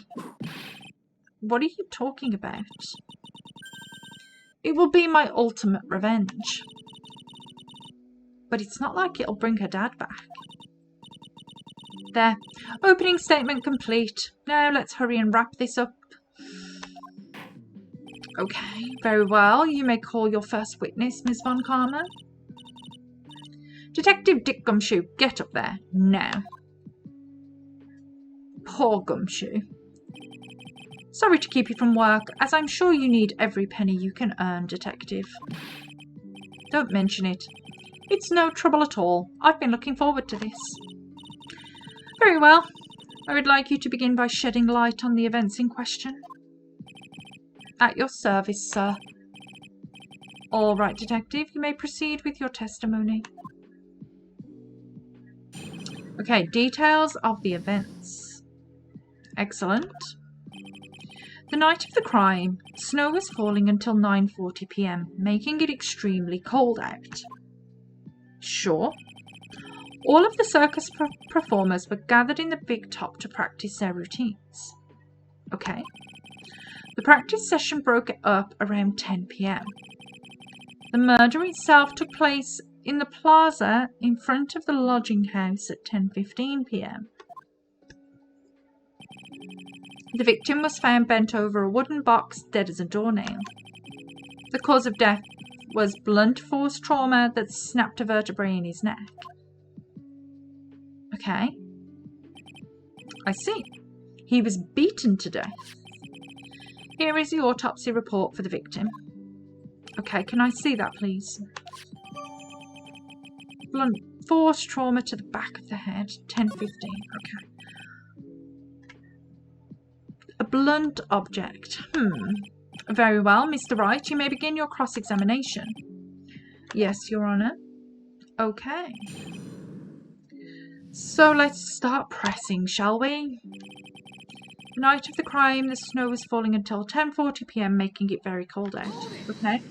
S1: What are you talking about? It will be my ultimate revenge. But it's not like it'll bring her dad back. There. Opening statement complete. Now let's hurry and wrap this up. Okay, very well. You may call your first witness, Ms. von Karma. Detective Dick Gumshoe, get up there. Now. Poor Gumshoe. Sorry to keep you from work, as I'm sure you need every penny you can earn, Detective. Don't mention it. It's no trouble at all. I've been looking forward to this. Very well. I would like you to begin by shedding light on the events in question. At your service, sir. All right, Detective, you may proceed with your testimony. Okay, details of the events. Excellent. The night of the crime, snow was falling until 9:40 p.m, making it extremely cold out. Sure. All of the circus performers were gathered in the big top to practice their routines. Okay. The practice session broke up around 10 p.m. The murder itself took place in the plaza in front of the lodging house at 10:15 p.m. The victim was found bent over a wooden box, dead as a doornail. The cause of death was blunt force trauma that snapped a vertebrae in his neck. Okay. I see. He was beaten to death. Here is the autopsy report for the victim. Okay, can I see that, please? Blunt force trauma to the back of the head, 10:15. Okay. A blunt object. Very well, Mr. Wright, you may begin your cross-examination. Yes, Your Honour. Okay. So let's start pressing, shall we? The night of the crime, the snow was falling until 10:40 p.m, making it very cold out. Okay.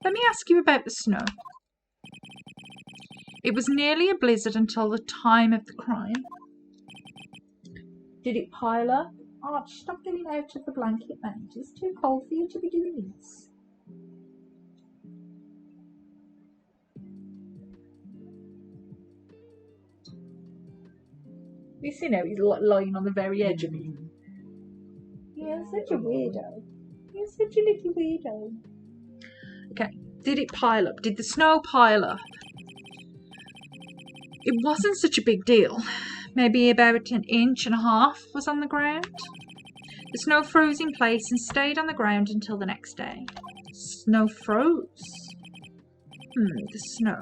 S1: Let me ask you about the snow. It was nearly a blizzard until the time of the crime.
S2: Did it pile up? Oh, stop getting out of the blanket, mate. It's too cold for you to be doing this.
S1: You see now, he's lying on the very edge of it.
S2: You're such a weirdo. You're such a little weirdo.
S1: Okay, did it pile up? Did the snow pile up? It wasn't such a big deal. Maybe about 1.5 inches was on the ground. The snow froze in place and stayed on the ground until the next day. Snow froze? The snow.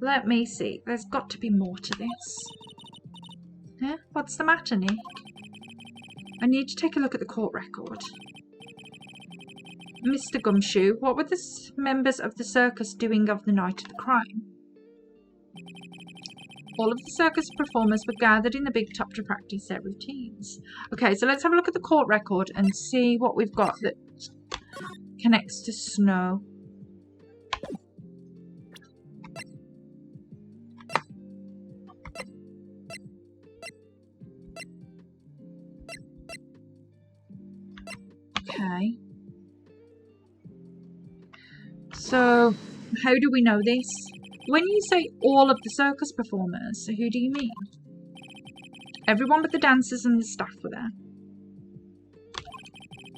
S1: Let me see. There's got to be more to this. Huh? What's the matter, Nick? I need to take a look at the court record. Mr. Gumshoe, what were the members of the circus doing of the night of the crime? All of the circus performers were gathered in the big top to practice their routines. Okay, so let's have a look at the court record and see what we've got that connects to snow. Okay. So, how do we know this? When you say all of the circus performers, who do you mean? Everyone but the dancers and the staff were there.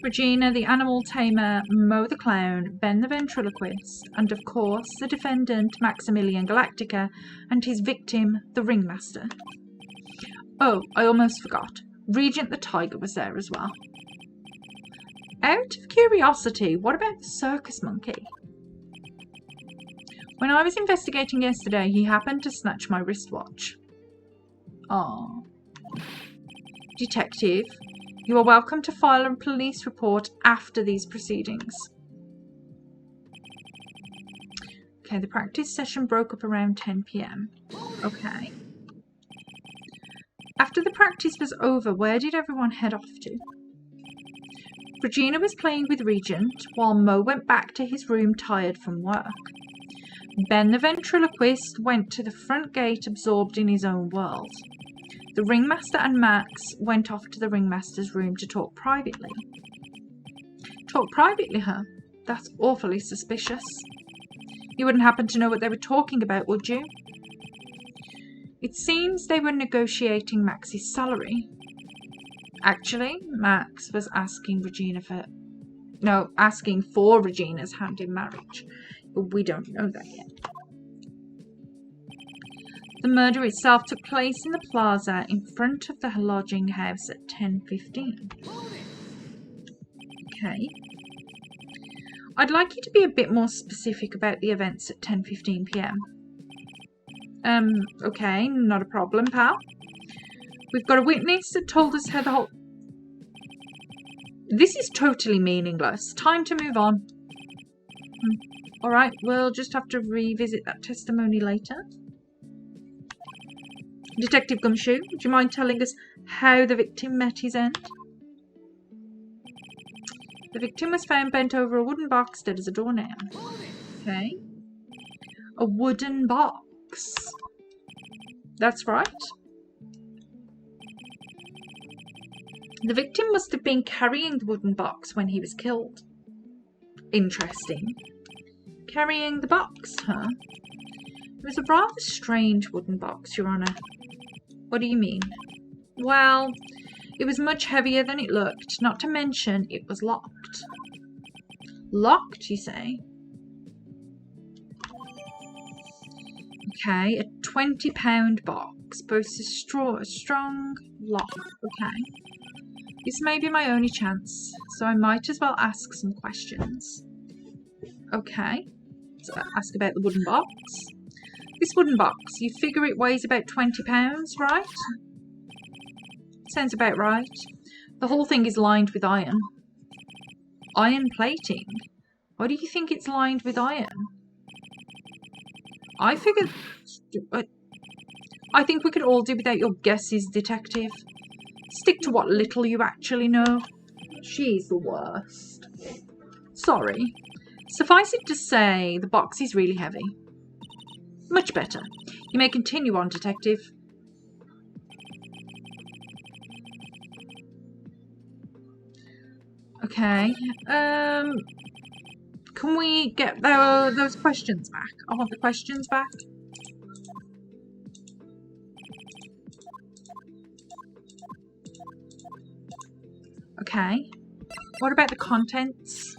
S1: Regina, the animal tamer, Mo the clown, Ben the ventriloquist, and of course the defendant, Maximilian Galactica, and his victim, the ringmaster. Oh, I almost forgot. Regent the tiger was there as well. Out of curiosity, what about the circus monkey? When I was investigating yesterday, he happened to snatch my wristwatch. Oh. Detective, you are welcome to file a police report after these proceedings. Okay, the practice session broke up around 10 p.m. Okay. After the practice was over, where did everyone head off to? Regina was playing with Regent, while Mo went back to his room tired from work. Ben the ventriloquist went to the front gate absorbed in his own world. The ringmaster and Max went off to the ringmaster's room to talk privately. Talk privately, huh? That's awfully suspicious. You wouldn't happen to know what they were talking about, would you? It seems they were negotiating Max's salary. Actually, Max was asking for Regina's hand in marriage. But we don't know that yet. The murder itself took place in the plaza in front of the lodging house at 10:15. Okay. I'd like you to be a bit more specific about the events at 10:15 p.m. Okay, not a problem, pal. We've got a witness that told us how the whole... This is totally meaningless. Time to move on. Alright, we'll just have to revisit that testimony later. Detective Gumshoe, would you mind telling us how the victim met his end? The victim was found bent over a wooden box dead as a doornail. Okay. A wooden box. That's right. The victim must have been carrying the wooden box when he was killed. Interesting. Carrying the box, huh? It was a rather strange wooden box, Your Honour. What do you mean? Well, it was much heavier than it looked, not to mention it was locked. Locked, you say? Okay, a 20-pound box boasts a strong lock. Okay. This may be my only chance, so I might as well ask some questions. Okay, so ask about the wooden box. This wooden box, you figure it weighs about 20 pounds, right? Sounds about right. The whole thing is lined with iron. Iron plating? Why do you think it's lined with iron? I figured... I think we could all do without your guesses, detective. Stick to what little you actually know. She's the worst. Sorry. Suffice it to say, the box is really heavy. Much better. You may continue on, detective. Okay. Can we get those questions back? I want the questions back. Okay. What about the contents?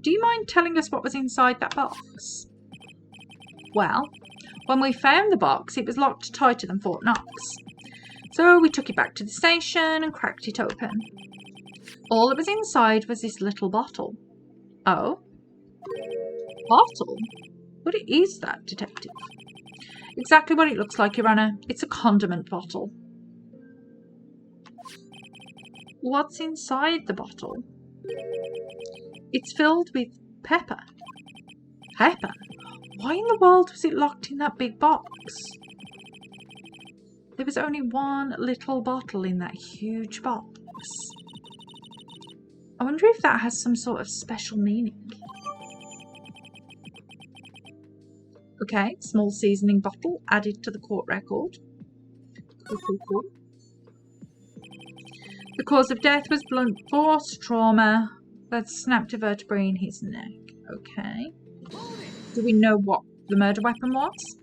S1: Do you mind telling us what was inside that box? Well, when we found the box, it was locked tighter than Fort Knox. So we took it back to the station and cracked it open. All that was inside was this little bottle. Oh? Bottle? What is that, detective? Exactly what it looks like, Your Honour. It's a condiment bottle. What's inside the bottle? It's filled with pepper. Pepper? Why in the world was it locked in that big box? There was only one little bottle in that huge box. I wonder if that has some sort of special meaning. Okay, small seasoning bottle added to the court record. Cool. The cause of death was blunt force trauma that snapped a vertebrae in his neck. Okay. Do we know what the murder weapon was?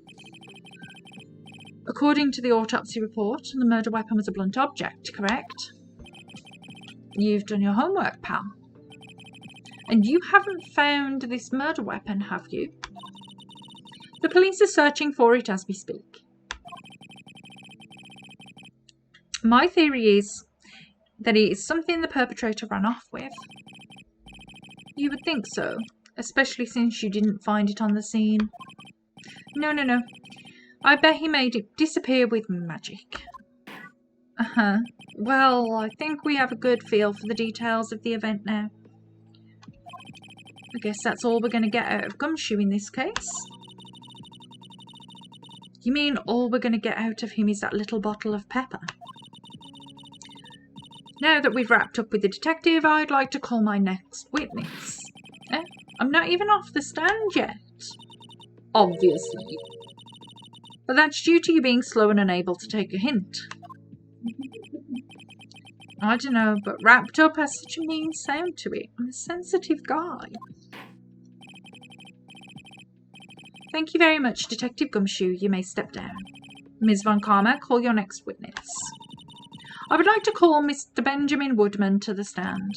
S1: According to the autopsy report, the murder weapon was a blunt object, correct? You've done your homework, pal. And you haven't found this murder weapon, have you? The police are searching for it as we speak. My theory is that it is something the perpetrator ran off with. You would think so, especially since you didn't find it on the scene. No. I bet he made it disappear with magic. Well, I think we have a good feel for the details of the event now. I guess that's all we're going to get out of Gumshoe in this case. You mean all we're going to get out of him is that little bottle of pepper? Now that we've wrapped up with the detective, I'd like to call my next witness. I'm not even off the stand yet. Obviously. But that's due to you being slow and unable to take a hint. I don't know, but wrapped up has such a mean sound to it. I'm a sensitive guy. Thank you very much, Detective Gumshoe. You may step down. Ms. Von Karma, call your next witness. I would like to call Mr. Benjamin Woodman to the stand.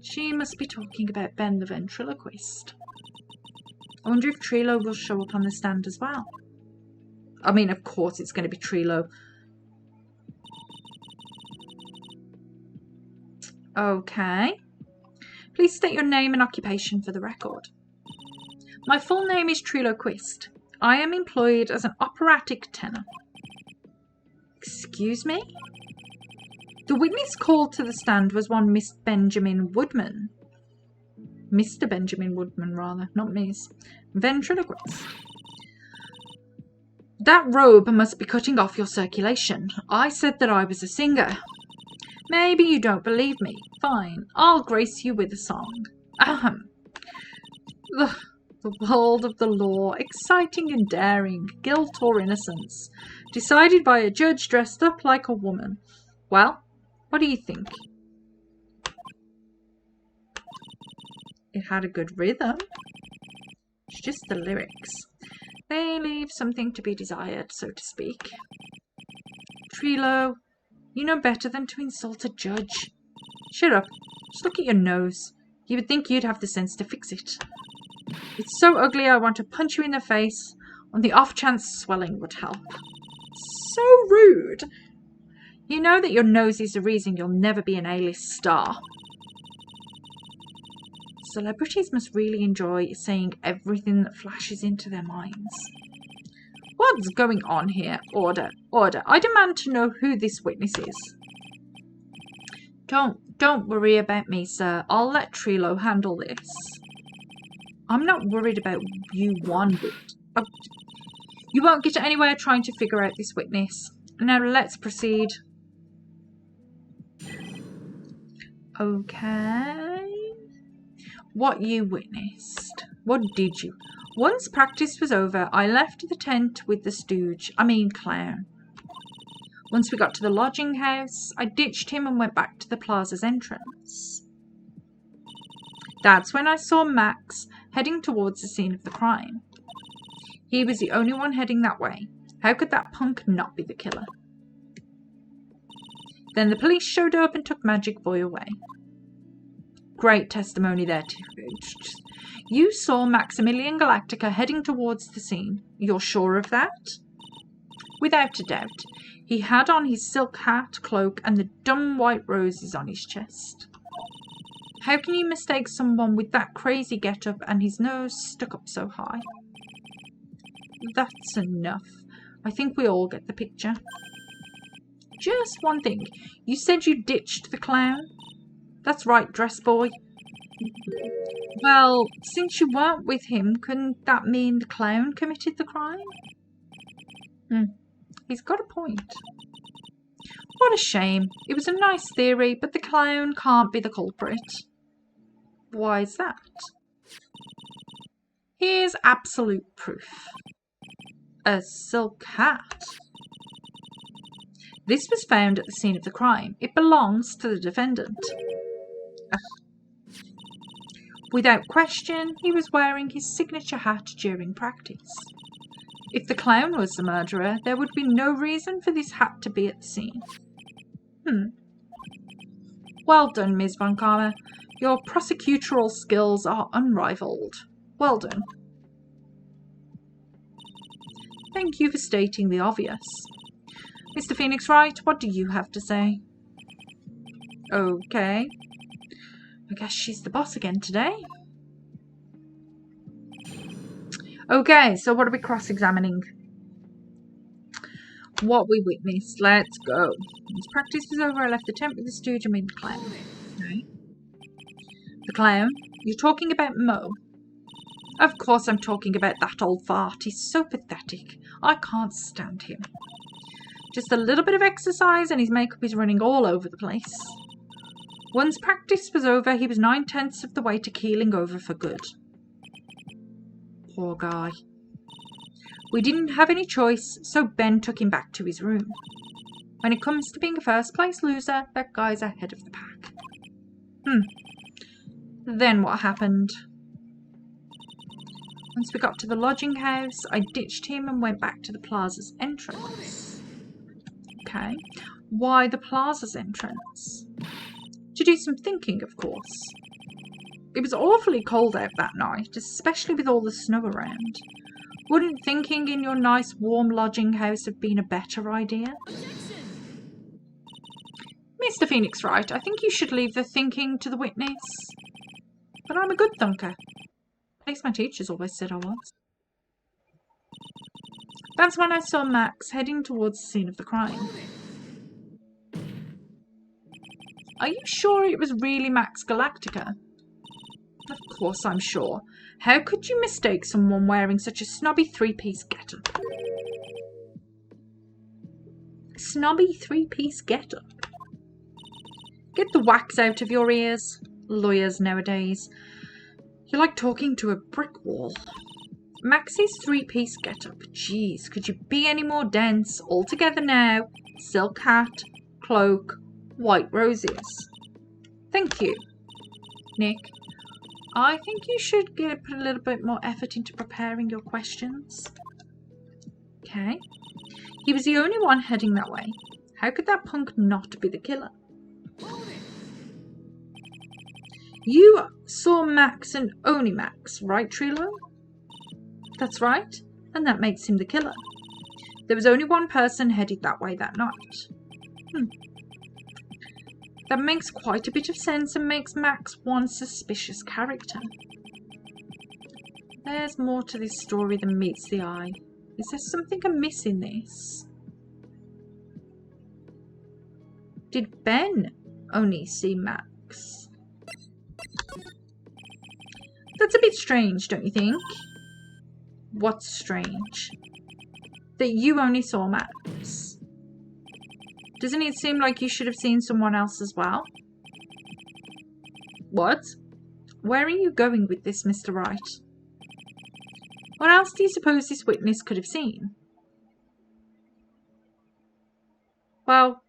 S1: She must be talking about Ben the ventriloquist. I wonder if Trilo will show up on the stand as well. I mean, of course it's going to be Trilo. Okay. Please state your name and occupation for the record. My full name is Trilo Quist. I am employed as an operatic tenor. Excuse me? The witness called to the stand was one Miss Benjamin Woodman. Mr. Benjamin Woodman, rather, not Miss. Ventriloquist. That robe must be cutting off your circulation. I said that I was a singer. Maybe you don't believe me. Fine, I'll grace you with a song. Ahem. The world of the law, exciting and daring, guilt or innocence, decided by a judge dressed up like a woman. Well, what do you think? It had a good rhythm. It's just the lyrics. They leave something to be desired, so to speak. Trilo, you know better than to insult a judge. Shut up. Just look at your nose. You would think you'd have the sense to fix it. It's so ugly I want to punch you in the face. On the off chance swelling would help. So rude. You know that your nose is the reason you'll never be an A-list star. Celebrities must really enjoy saying everything that flashes into their minds. What's going on here? Order. Order. I demand to know who this witness is. Don't worry about me, sir. I'll let Trilo handle this. I'm not worried about you one bit. You won't get anywhere trying to figure out this witness. Now let's proceed. Okay. What you witnessed. What did you? Once practice was over, I left the tent with the clown. Once we got to the lodging house, I ditched him and went back to the plaza's entrance. That's when I saw Max heading towards the scene of the crime. He was the only one heading that way. How could that punk not be the killer? Then the police showed up and took Magic Boy away. Great testimony there, You saw Maximilian Galactica heading towards the scene. You're sure of that? Without a doubt. He had on his silk hat, cloak, and the dumb white roses on his chest. How can you mistake someone with that crazy get-up and his nose stuck up so high? That's enough. I think we all get the picture. Just one thing. You said you ditched the clown? That's right, dress boy. Well, since you weren't with him, couldn't that mean the clown committed the crime? He's got a point. What a shame. It was a nice theory, but the clown can't be the culprit. Why is that? Here's absolute proof. A silk hat. This was found at the scene of the crime. It belongs to the defendant. Without question, he was wearing his signature hat during practice. If the clown was the murderer, there would be no reason for this hat to be at the scene. Well done, Ms. Von Karma. Your prosecutorial skills are unrivaled. Well done. Thank you for stating the obvious. Mr. Phoenix Wright, what do you have to say? Okay. I guess she's the boss again today. Okay, so what are we cross-examining? What we witnessed. Let's go. Once practice was over, I left the tent with the stooge and made the clown. Okay. The clown? You're talking about Mo? Of course I'm talking about that old fart. He's so pathetic. I can't stand him. Just a little bit of exercise and his makeup is running all over the place. Once practice was over, he was 9/10 of the way to keeling over for good. Poor guy. We didn't have any choice, so Ben took him back to his room. When it comes to being a first-place loser, that guy's ahead of the pack. Then what happened? Once we got to the lodging house, I ditched him and went back to the plaza's entrance. Okay. Why the plaza's entrance? To do some thinking, of course. It was awfully cold out that night, especially with all the snow around. Wouldn't thinking in your nice warm lodging house have been a better idea? Mr. Phoenix Wright, I think you should leave the thinking to the witness. But I'm a good thunker. At least my teachers always said I was. That's when I saw Max heading towards the scene of the crime. Are you sure it was really Max Galactica? Of course I'm sure. How could you mistake someone wearing such a snobby three-piece getup? Snobby three-piece getup? Get the wax out of your ears. Lawyers nowadays. You're like talking to a brick wall. Max's three-piece getup. Jeez, could you be any more dense? All together now. Silk hat, cloak, white roses. Thank you. Nick, I think you should put a little bit more effort into preparing your questions. Okay. He was the only one heading that way. How could that punk not be the killer? You saw Max and only Max, right, Trilo? That's right, and that makes him the killer. There was only one person headed that way that night. That makes quite a bit of sense and makes Max one suspicious character. There's more to this story than meets the eye. Is there something amiss in this? Did Ben only see Max? That's a bit strange, don't you think? What's strange? That you only saw Max. Doesn't it seem like you should have seen someone else as well? What? Where are you going with this, Mr. Wright? What else do you suppose this witness could have seen? Well,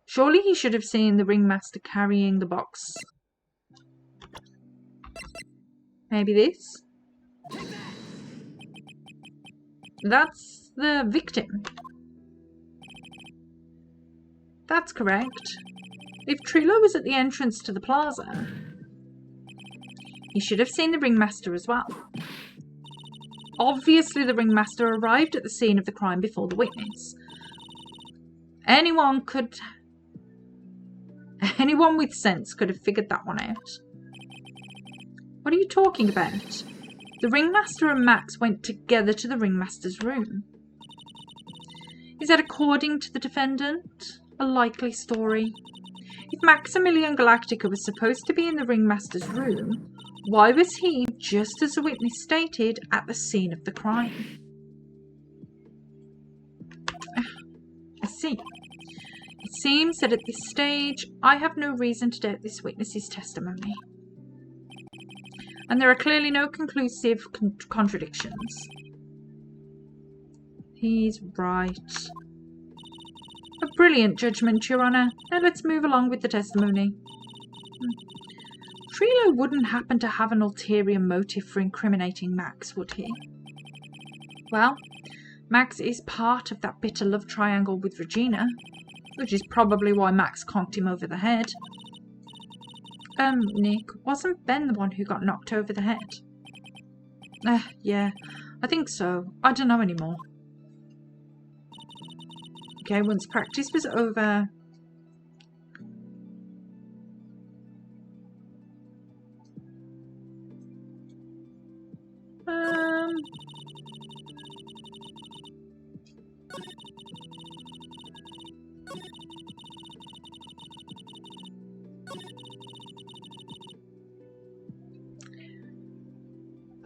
S1: surely he should have seen the ringmaster carrying the box. Maybe this? That's the victim. That's correct. If Trilo was at the entrance to the plaza, he should have seen the ringmaster as well. Obviously, the ringmaster arrived at the scene of the crime before the witness. Anyone with sense could have figured that one out. What are you talking about? The ringmaster and Max went together to the ringmaster's room. Is that, according to the defendant, a likely story? If Maximilian Galactica was supposed to be in the ringmaster's room, why was he, just as the witness stated, at the scene of the crime? see. It seems that at this stage, I have no reason to doubt this witness's testimony. And there are clearly no conclusive contradictions. He's right. A brilliant judgment, Your Honour. Now let's move along with the testimony. Trilo wouldn't happen to have an ulterior motive for incriminating Max, would he? Well, Max is part of that bitter love triangle with Regina, which is probably why Max conked him over the head. Nick, wasn't Ben the one who got knocked over the head? Yeah, I think so. I don't know anymore. Okay, once practice was over...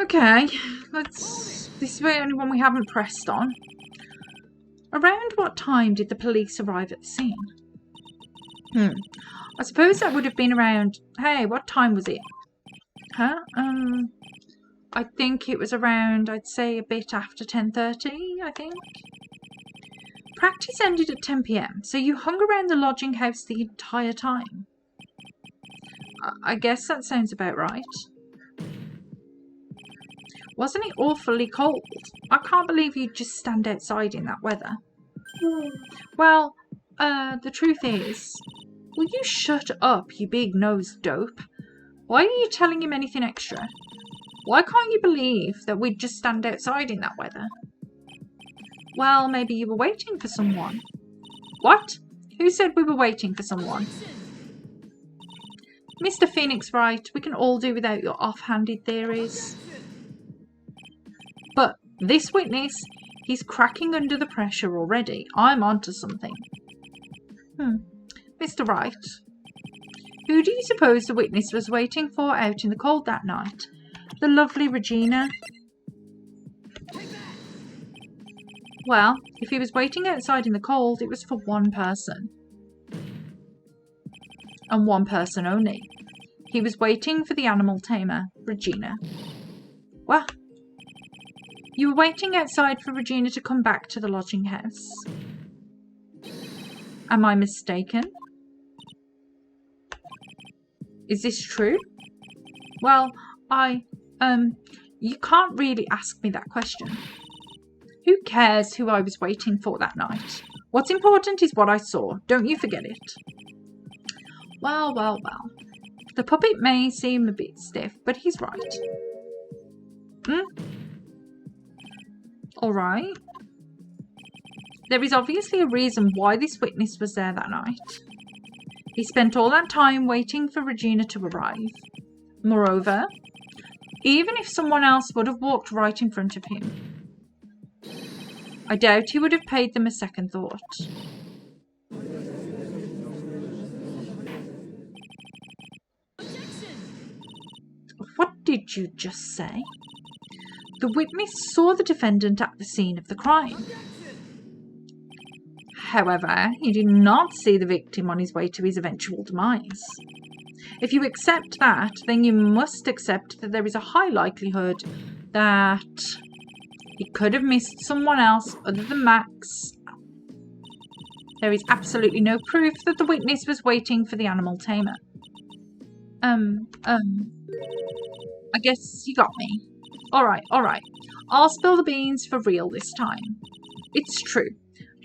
S1: Okay, this is the only one we haven't pressed on. Around what time did the police arrive at the scene? I suppose that would have been around... Hey, what time was it? Huh? I think it was around, I'd say a bit after 10:30, I think. Practice ended at 10 p.m, so you hung around the lodging house the entire time. I guess that sounds about right. Wasn't it awfully cold? I can't believe you'd just stand outside in that weather. Well, the truth is... Will you shut up, you big-nosed dope? Why are you telling him anything extra? Why can't you believe that we'd just stand outside in that weather? Well, maybe you were waiting for someone. What? Who said we were waiting for someone? Mr. Phoenix Wright, we can all do without your offhanded theories. But this witness, he's cracking under the pressure already. I'm onto something. Mr. Wright, who do you suppose the witness was waiting for out in the cold that night? The lovely Regina? Well, if he was waiting outside in the cold, it was for one person. And one person only. He was waiting for the animal tamer, Regina. What? You were waiting outside for Regina to come back to the lodging house. Am I mistaken? Is this true? Well, you can't really ask me that question. Who cares who I was waiting for that night? What's important is what I saw. Don't you forget it. Well. The puppet may seem a bit stiff, but he's right. Alright. There is obviously a reason why this witness was there that night. He spent all that time waiting for Regina to arrive. Moreover, even if someone else would have walked right in front of him, I doubt he would have paid them a second thought. What did you just say? The witness saw the defendant at the scene of the crime. However, he did not see the victim on his way to his eventual demise. If you accept that, then you must accept that there is a high likelihood that he could have missed someone else other than Max. There is absolutely no proof that the witness was waiting for the animal tamer. I guess you got me. Alright. I'll spill the beans for real this time. It's true.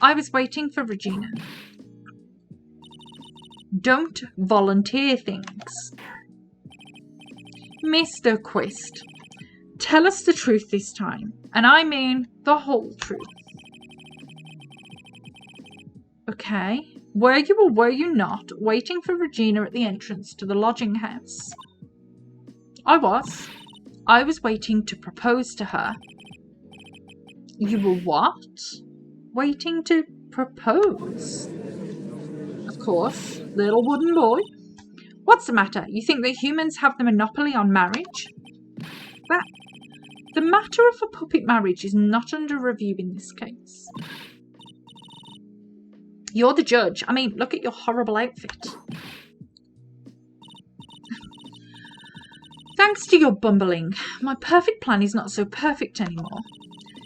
S1: I was waiting for Regina. Don't volunteer things. Mr. Quist, tell us the truth this time. And I mean the whole truth. Okay. Were you or were you not waiting for Regina at the entrance to the lodging house? I was. I was waiting to propose to her. You were what? Waiting to propose? Of course, little wooden boy. What's the matter? You think that humans have the monopoly on marriage? The matter of a puppet marriage is not under review in this case. You're the judge. I mean, look at your horrible outfit. Thanks to your bumbling, my perfect plan is not so perfect anymore.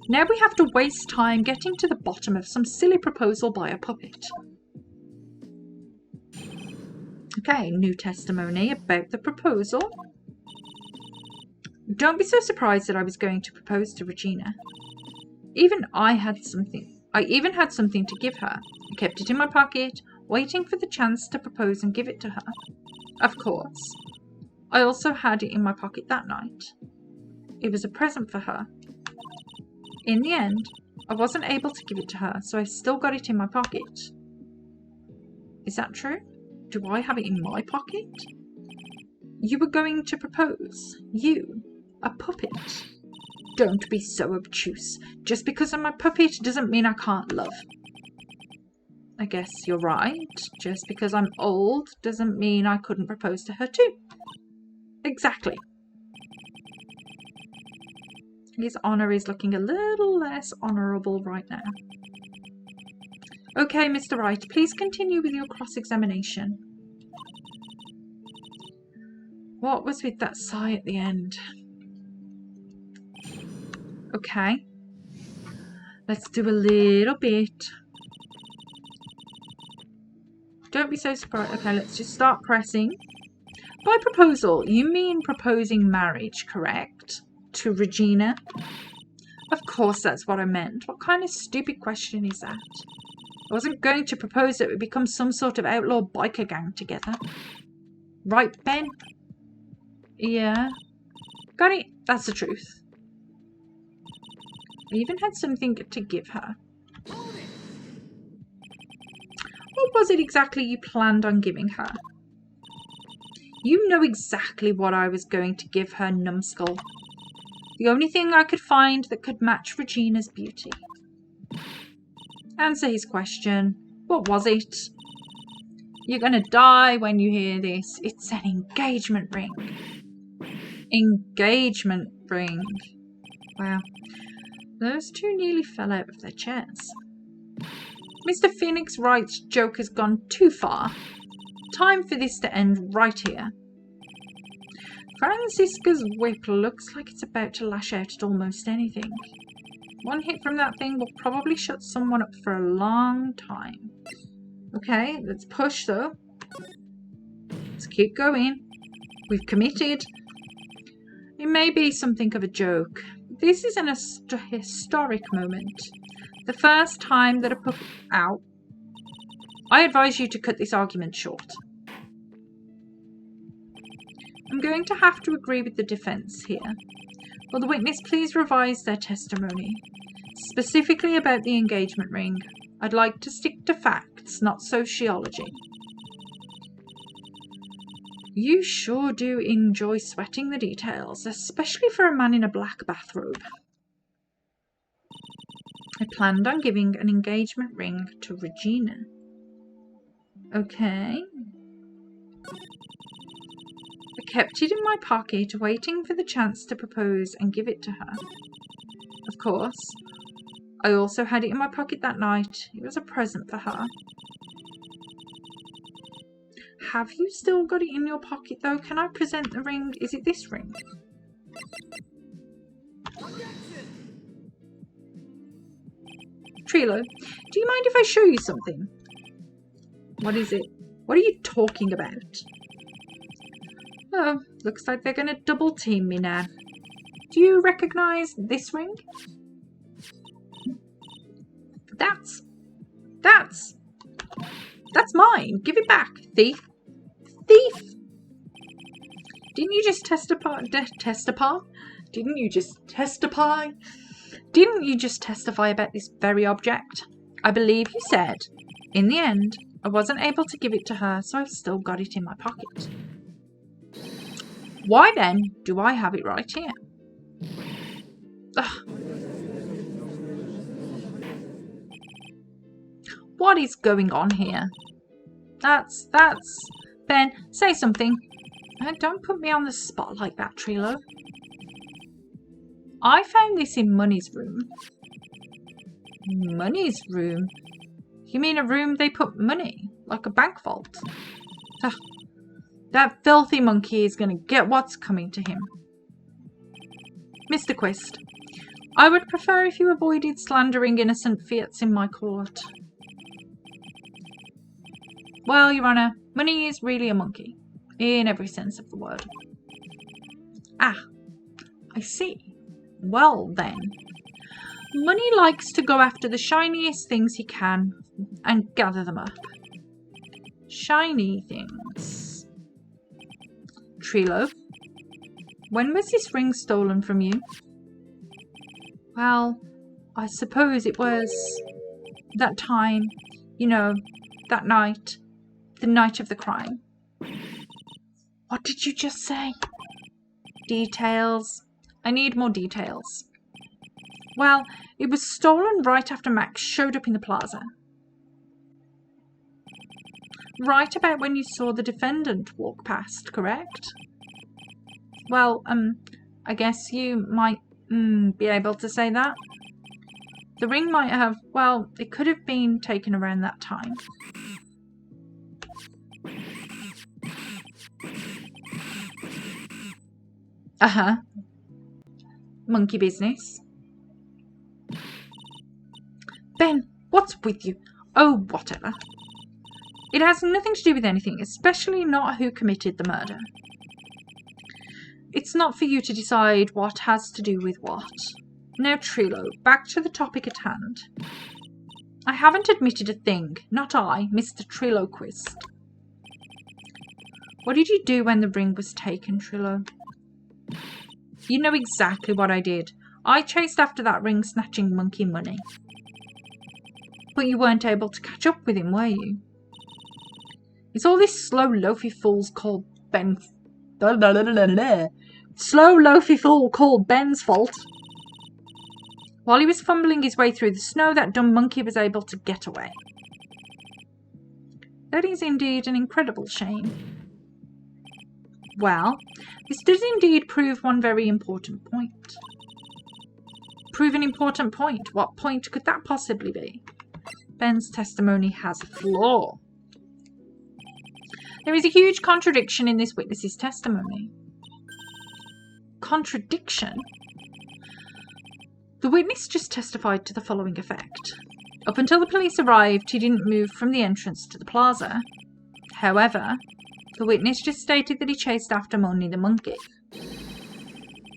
S1: Now we have to waste time getting to the bottom of some silly proposal by a puppet. Okay, new testimony about the proposal. Don't be so surprised that I was going to propose to Regina. I even had something to give her. I kept it in my pocket, waiting for the chance to propose and give it to her. Of course, I also had it in my pocket that night. It was a present for her. In the end, I wasn't able to give it to her, so I still got it in my pocket. Is that true? Do I have it in my pocket? You were going to propose. You, a puppet. Don't be so obtuse. Just because I'm a puppet doesn't mean I can't love. I guess you're right. Just because I'm old doesn't mean I couldn't propose to her too. Exactly. His honour is looking a little less honourable right now. Okay, Mr. Wright, please continue with your cross-examination. What was with that sigh at the end? Okay. Let's do a little bit. Don't be so surprised. Okay, let's just start pressing. By proposal, you mean proposing marriage, correct? To Regina? Of course that's what I meant. What kind of stupid question is that? I wasn't going to propose that we become some sort of outlaw biker gang together. Right, Ben? Yeah. Got it. That's the truth. I even had something to give her. What was it exactly you planned on giving her? You know exactly what I was going to give her, numbskull. The only thing I could find that could match Regina's beauty. Answer his question. What was it? You're gonna die when you hear this. It's an engagement ring. Engagement ring. Wow. Those two nearly fell out of their chairs. Mr. Phoenix Wright's joke has gone too far. Time for this to end right here. Francisca's whip looks like it's about to lash out at almost anything. One hit from that thing will probably shut someone up for a long time. Okay, let's push though. Let's keep going. We've committed. It may be something of a joke. This is an historic moment. The first time that a puppet... Ow. I advise you to cut this argument short. I'm going to have to agree with the defence here. Will the witness please revise their testimony? Specifically about the engagement ring. I'd like to stick to facts, not sociology. You sure do enjoy sweating the details, especially for a man in a black bathrobe. I planned on giving an engagement ring to Regina. Okay. I kept it in my pocket, waiting for the chance to propose and give it to her. Of course, I also had it in my pocket that night. It was a present for her. Have you still got it in your pocket though? Can I present the ring? Is it this ring? Trilo, do you mind if I show you something? What is it? What are you talking about? Oh, looks like they're going to double team me now. Do you recognise this ring? That's mine. Give it back, thief. Thief! Didn't you just testify? Didn't you just testify? Didn't you just testify about this very object? I believe you said, in the end, I wasn't able to give it to her, so I've still got it in my pocket. Why then do I have it right here? Ugh. What is going on here? That's... Ben, say something. Don't put me on the spot like that, Trilo. I found this in Money's room. Money's room? You mean a room they put money? Like a bank vault? Ugh. That filthy monkey is going to get what's coming to him. Mr. Quist, I would prefer if you avoided slandering innocent fiats in my court. Well, Your Honour, money is really a monkey, in every sense of the word. Ah, I see. Well then, money likes to go after the shiniest things he can and gather them up. Shiny things. Trilo, when was this ring stolen from you? Well, I suppose it was that time, you know, that night, the night of the crime. What did you just say? Details. I need more details. Well, it was stolen right after Max showed up in the plaza. Right about when you saw the defendant walk past, correct? Well, I guess you might be able to say that. The ring might have, well, it could have been taken around that time. Uh-huh. Monkey business. Ben, what's with you? Oh, whatever. It has nothing to do with anything, especially not who committed the murder. It's not for you to decide what has to do with what. Now, Trilo, back to the topic at hand. I haven't admitted a thing. Not I, Mr. Trilo Quist. What did you do when the ring was taken, Trilo? You know exactly what I did. I chased after that ring-snatching monkey money. But you weren't able to catch up with him, were you? It's all this slow loafy fool's called Ben... Slow loafy fool called Ben's fault. While he was fumbling his way through the snow, that dumb monkey was able to get away. That is indeed an incredible shame. Well, this does indeed prove one very important point. Prove an important point? What point could that possibly be? Ben's testimony has a flaw. There is a huge contradiction in this witness's testimony. Contradiction? The witness just testified to the following effect. Up until the police arrived, he didn't move from the entrance to the plaza. However, the witness just stated that he chased after Money the monkey.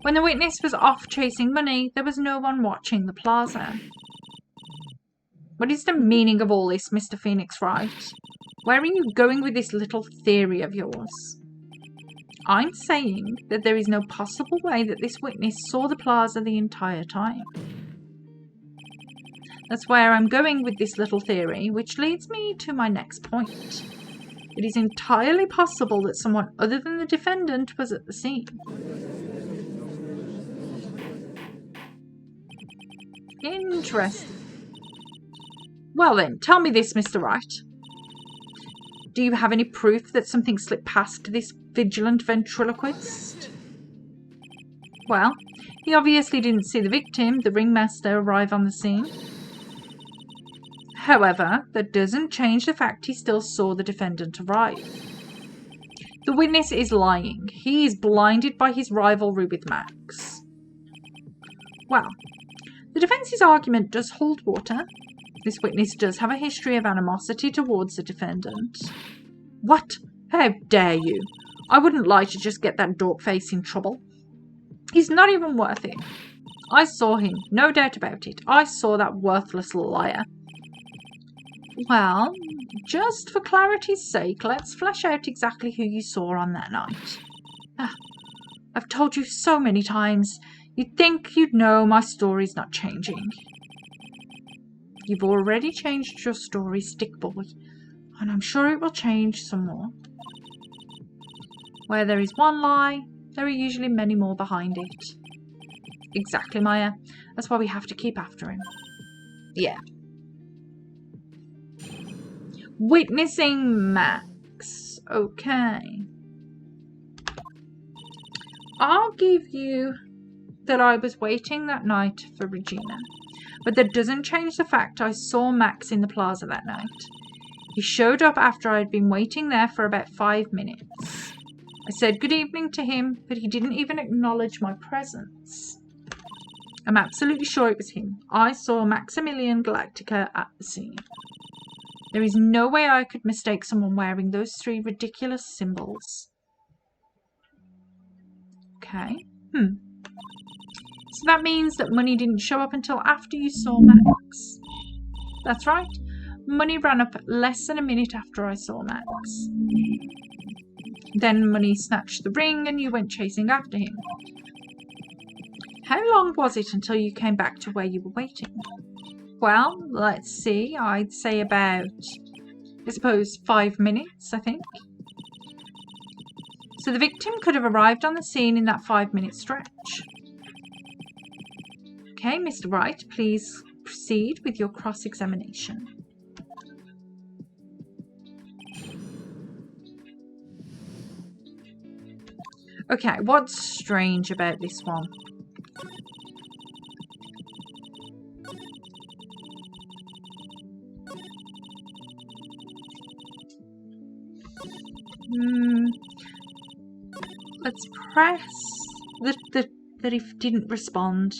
S1: When the witness was off chasing money, there was no one watching the plaza. What is the meaning of all this, Mr. Phoenix Wright? Where are you going with this little theory of yours? I'm saying that there is no possible way that this witness saw the plaza the entire time. That's where I'm going with this little theory, which leads me to my next point. It is entirely possible that someone other than the defendant was at the scene. Interesting. Well then, tell me this, Mr. Wright. Do you have any proof that something slipped past this vigilant ventriloquist? Well, he obviously didn't see the victim, the ringmaster, arrive on the scene. However, that doesn't change the fact he still saw the defendant arrive. The witness is lying. He is blinded by his rivalry with Max. Well, the defence's argument does hold water. This witness does have a history of animosity towards the defendant. What? How dare you? I wouldn't lie to just get that dork face in trouble. He's not even worth it. I saw him, no doubt about it. I saw that worthless liar. Well, just for clarity's sake, let's flesh out exactly who you saw on that night. I've told you so many times. You'd think you'd know my story's not changing. You've already changed your story, stick boy, and I'm sure it will change some more. Where there is one lie, there are usually many more behind it. Exactly, Maya. That's why we have to keep after him. Yeah. Witnessing Max. Okay. I'll give you that I was waiting that night for Regina. But that doesn't change the fact I saw Max in the plaza that night. He showed up after I'd been waiting there for about 5 minutes. I said good evening to him, but he didn't even acknowledge my presence. I'm absolutely sure it was him. I saw Maximilian Galactica at the scene. There is no way I could mistake someone wearing those 3 ridiculous symbols. Okay. So that means that Money didn't show up until after you saw Max. That's right. Money ran up less than a minute after I saw Max. Then Money snatched the ring and you went chasing after him. How long was it until you came back to where you were waiting? Well, let's see. I'd say about, I suppose, 5 minutes, I think. So the victim could have arrived on the scene in that 5-minute stretch. Okay, Mr. Wright, please proceed with your cross-examination. Okay, what's strange about this one? Let's press that he didn't respond.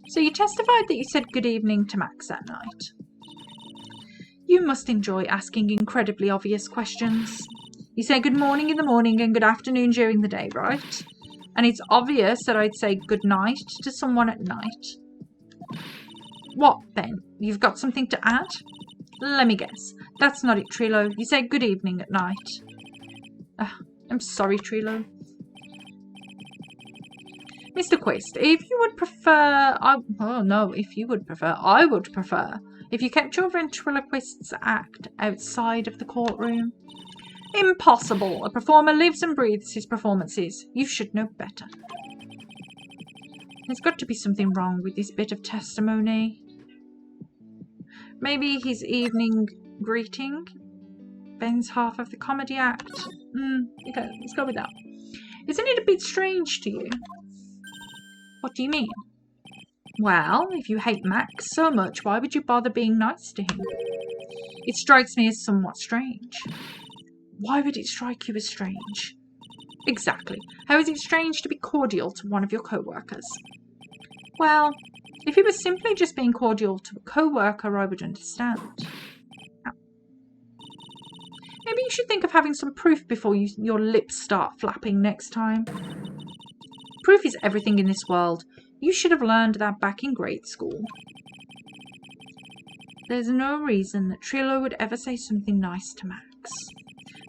S1: So you testified that you said good evening to Max that night. You must enjoy asking incredibly obvious questions. You say good morning in the morning and good afternoon during the day, right? And it's obvious that I'd say good night to someone at night. What then? You've got something to add? Let me guess. That's not it, Trilo. You say good evening at night. I'm sorry, Trilo. Mr. Quist, if you would prefer... I would prefer if you kept your ventriloquist's act outside of the courtroom. Impossible. A performer lives and breathes his performances. You should know better. There's got to be something wrong with this bit of testimony. Maybe his evening greeting? Ben's half of the comedy act. Okay, let's go with that. Isn't it a bit strange to you? What do you mean? Well, if you hate Max so much, why would you bother being nice to him? It strikes me as somewhat strange. Why would it strike you as strange? Exactly. How is it strange to be cordial to one of your co-workers? Well, if it was simply just being cordial to a co-worker, I would understand. Maybe you should think of having some proof before your lips start flapping next time. Proof is everything in this world. You should have learned that back in grade school. There's no reason that Trilo would ever say something nice to Max.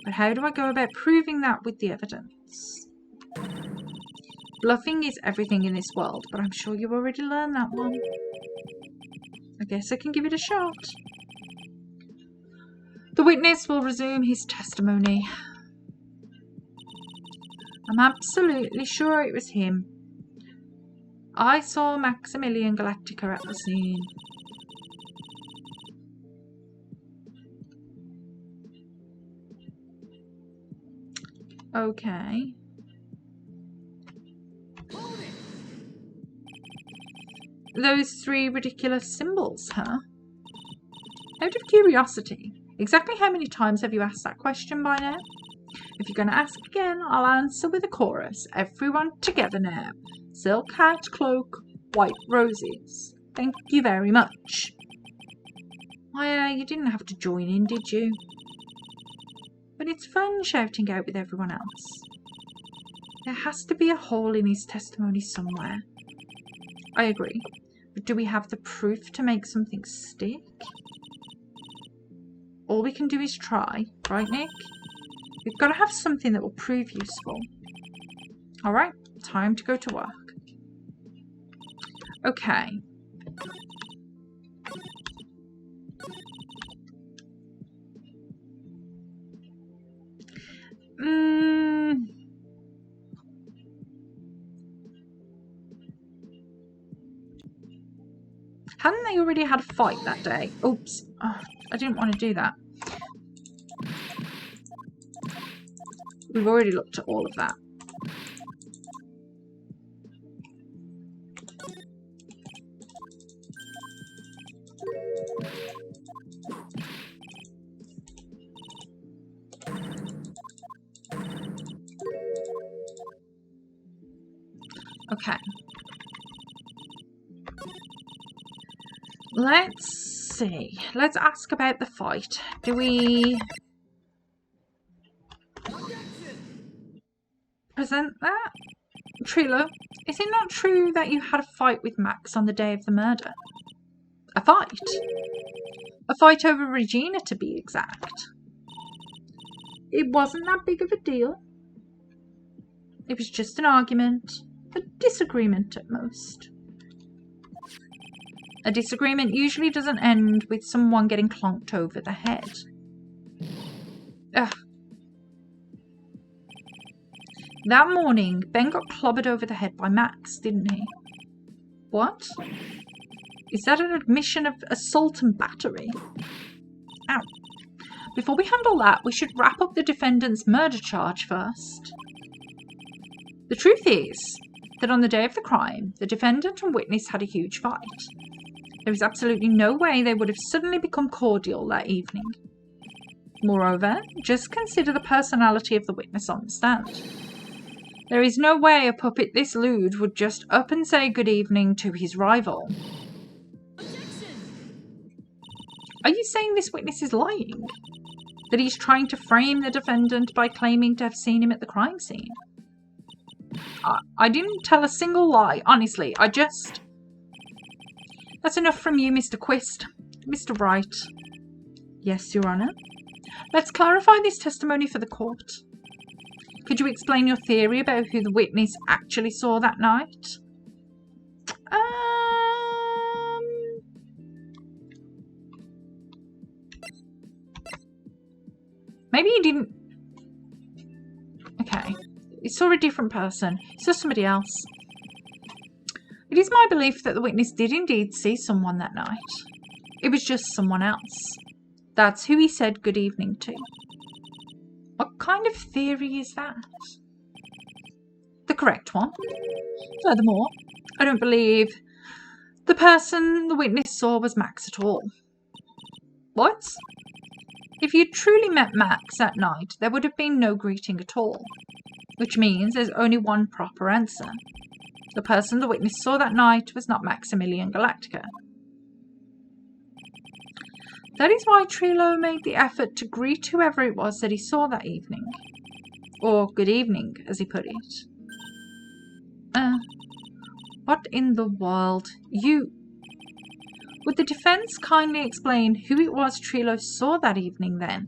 S1: But how do I go about proving that with the evidence? Bluffing is everything in this world, but I'm sure you already learned that one. I guess I can give it a shot. The witness will resume his testimony. I'm absolutely sure it was him. I saw Maximilian Galactica at the scene. Okay. Those 3 ridiculous symbols, huh? Out of curiosity, exactly how many times have you asked that question by now? If you're going to ask again, I'll answer with a chorus. Everyone together now. Silk hat, cloak, white roses. Thank you very much. Why, you didn't have to join in, did you? But it's fun shouting out with everyone else. There has to be a hole in his testimony somewhere. I agree. But do we have the proof to make something stick? All we can do is try, right, Nick? We've got to have something that will prove useful. Alright, time to go to work. Okay. Hadn't they already had a fight that day? Oops. Oh, I didn't want to do that. We've already looked at all of that. Okay. Let's see. Let's ask about the fight. Do we present that? Trilo, is it not true that you had a fight with Max on the day of the murder? A fight? A fight over Regina, to be exact.
S2: It wasn't that big of a deal.
S1: It was just an argument. A disagreement at most. A disagreement usually doesn't end with someone getting clonked over the head. Ugh. That morning, Ben got clobbered over the head by Max, didn't he? What? Is that an admission of assault and battery? Ow. Before we handle that, we should wrap up the defendant's murder charge first. The truth is that on the day of the crime, the defendant and witness had a huge fight. There is absolutely no way they would have suddenly become cordial that evening. Moreover, just consider the personality of the witness on the stand. There is no way a puppet this lewd would just up and say good evening to his rival. Are you saying this witness is lying? That he's trying to frame the defendant by claiming to have seen him at the crime scene? I didn't tell a single lie, honestly. That's enough from you, Mr. Quist. Mr. Wright. Yes, Your Honour. Let's clarify this testimony for the court. Could you explain your theory about who the witness actually saw that night? Maybe he didn't. Okay. He saw a different person. He saw somebody else. It is my belief that the witness did indeed see someone that night. It was just someone else. That's who he said good evening to. What kind of theory is that? The correct one. Furthermore, I don't believe the person the witness saw was Max at all. What? If you truly met Max that night, there would have been no greeting at all. Which means there's only one proper answer. The person the witness saw that night was not Maximilian Galactica. That is why Trilo made the effort to greet whoever it was that he saw that evening. Or good evening, as he put it. What in the world? Would the defence kindly explain who it was Trilo saw that evening then?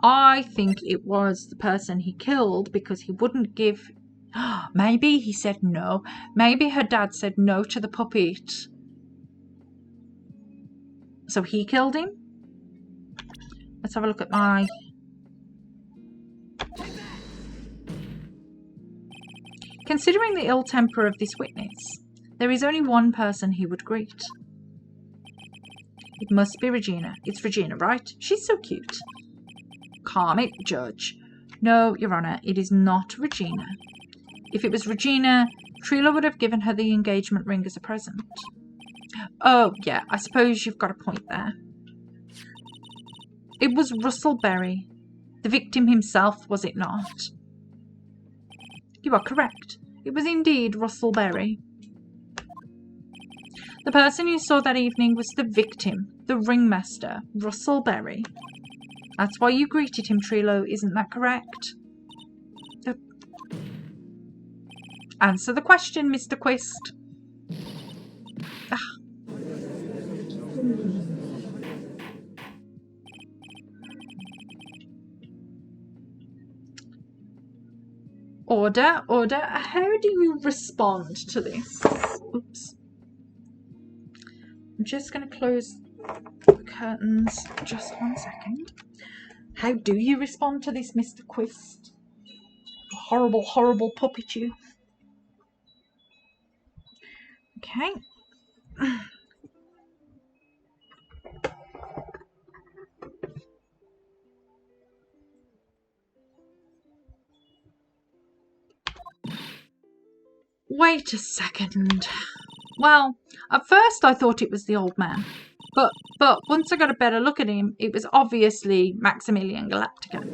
S1: I think it was the person he killed because he wouldn't give... Maybe he said no. Maybe her dad said no to the puppet. So he killed him? Let's have a look at my... Considering the ill temper of this witness, there is only one person he would greet. It must be Regina. It's Regina, right? She's so cute. Calm it, Judge. No, Your Honour, it is not Regina. If it was Regina, Trilo would have given her the engagement ring as a present. Oh, yeah, I suppose you've got a point there. It was Russell Berry. The victim himself, was it not? You are correct. It was indeed Russell Berry. The person you saw that evening was the victim, the ringmaster, Russell Berry. That's why you greeted him, Trilo, isn't that correct? Answer the question, Mr. Quist. Order, order. How do you respond to this? Oops. I'm just going to close the curtains just 1 second. How do you respond to this, Mr. Quist? Horrible, horrible puppet you. Okay. Wait a second. Well, at first I thought it was the old man. But once I got a better look at him, it was obviously Maximilian Galactica.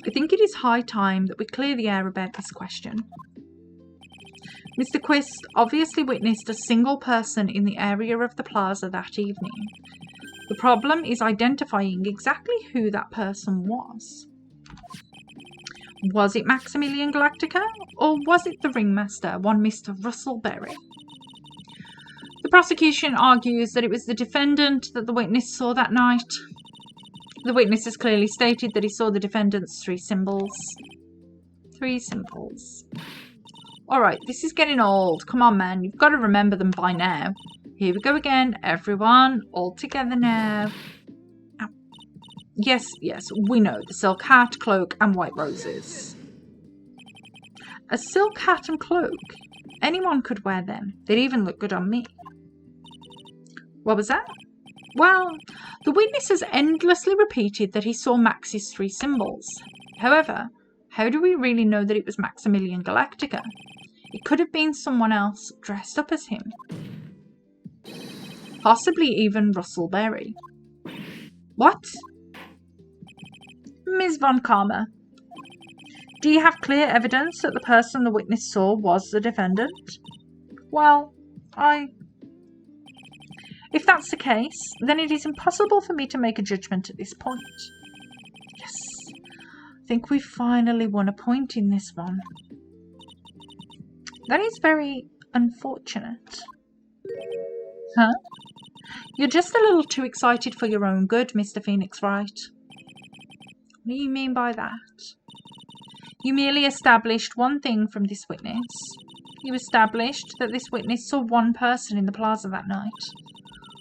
S1: I think it is high time that we clear the air about this question. Mr. Quist obviously witnessed a single person in the area of the plaza that evening. The problem is identifying exactly who that person was. Was it Maximilian Galactica, or was it the ringmaster, one Mr. Russell Berry? The prosecution argues that it was the defendant that the witness saw that night. The witness has clearly stated that he saw the defendant's 3 symbols. 3 symbols. Alright, this is getting old. Come on, man. You've got to remember them by now. Here we go again. Everyone, all together now. Ow. Yes, we know. The silk hat, cloak, and white roses. A silk hat and cloak? Anyone could wear them. They'd even look good on me. What was that? Well, the witness has endlessly repeated that he saw Max's 3 symbols. However, how do we really know that it was Maximilian Galactica? It could have been someone else dressed up as him. Possibly even Russell Berry. What? Ms. Von Karma, do you have clear evidence that the person the witness saw was the defendant? Well, If that's the case, then it is impossible for me to make a judgment at this point. Yes, I think we finally won a point in this one. That is very unfortunate. Huh? You're just a little too excited for your own good, Mr. Phoenix Wright. What do you mean by that? You merely established one thing from this witness. You established that this witness saw one person in the plaza that night.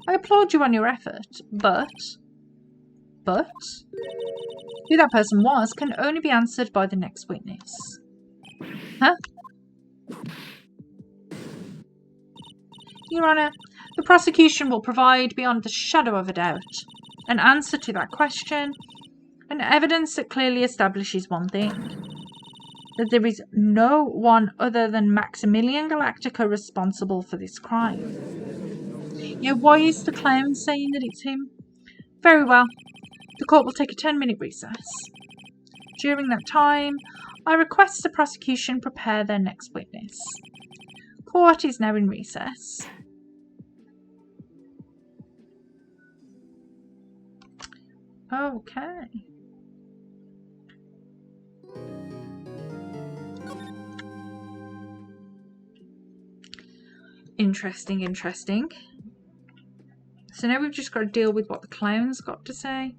S1: I applaud you on your effort, but who that person was can only be answered by the next witness. Huh? Your Honour, the prosecution will provide, beyond the shadow of a doubt, an answer to that question, and evidence that clearly establishes one thing: that there is no one other than Maximilian Galactica responsible for this crime. Yeah, why is the clown saying that it's him? Very well. The court will take a 10-minute recess. During that time, I request the prosecution prepare their next witness. Court is now in recess. Okay. Interesting. So now we've just got to deal with what the clown's got to say.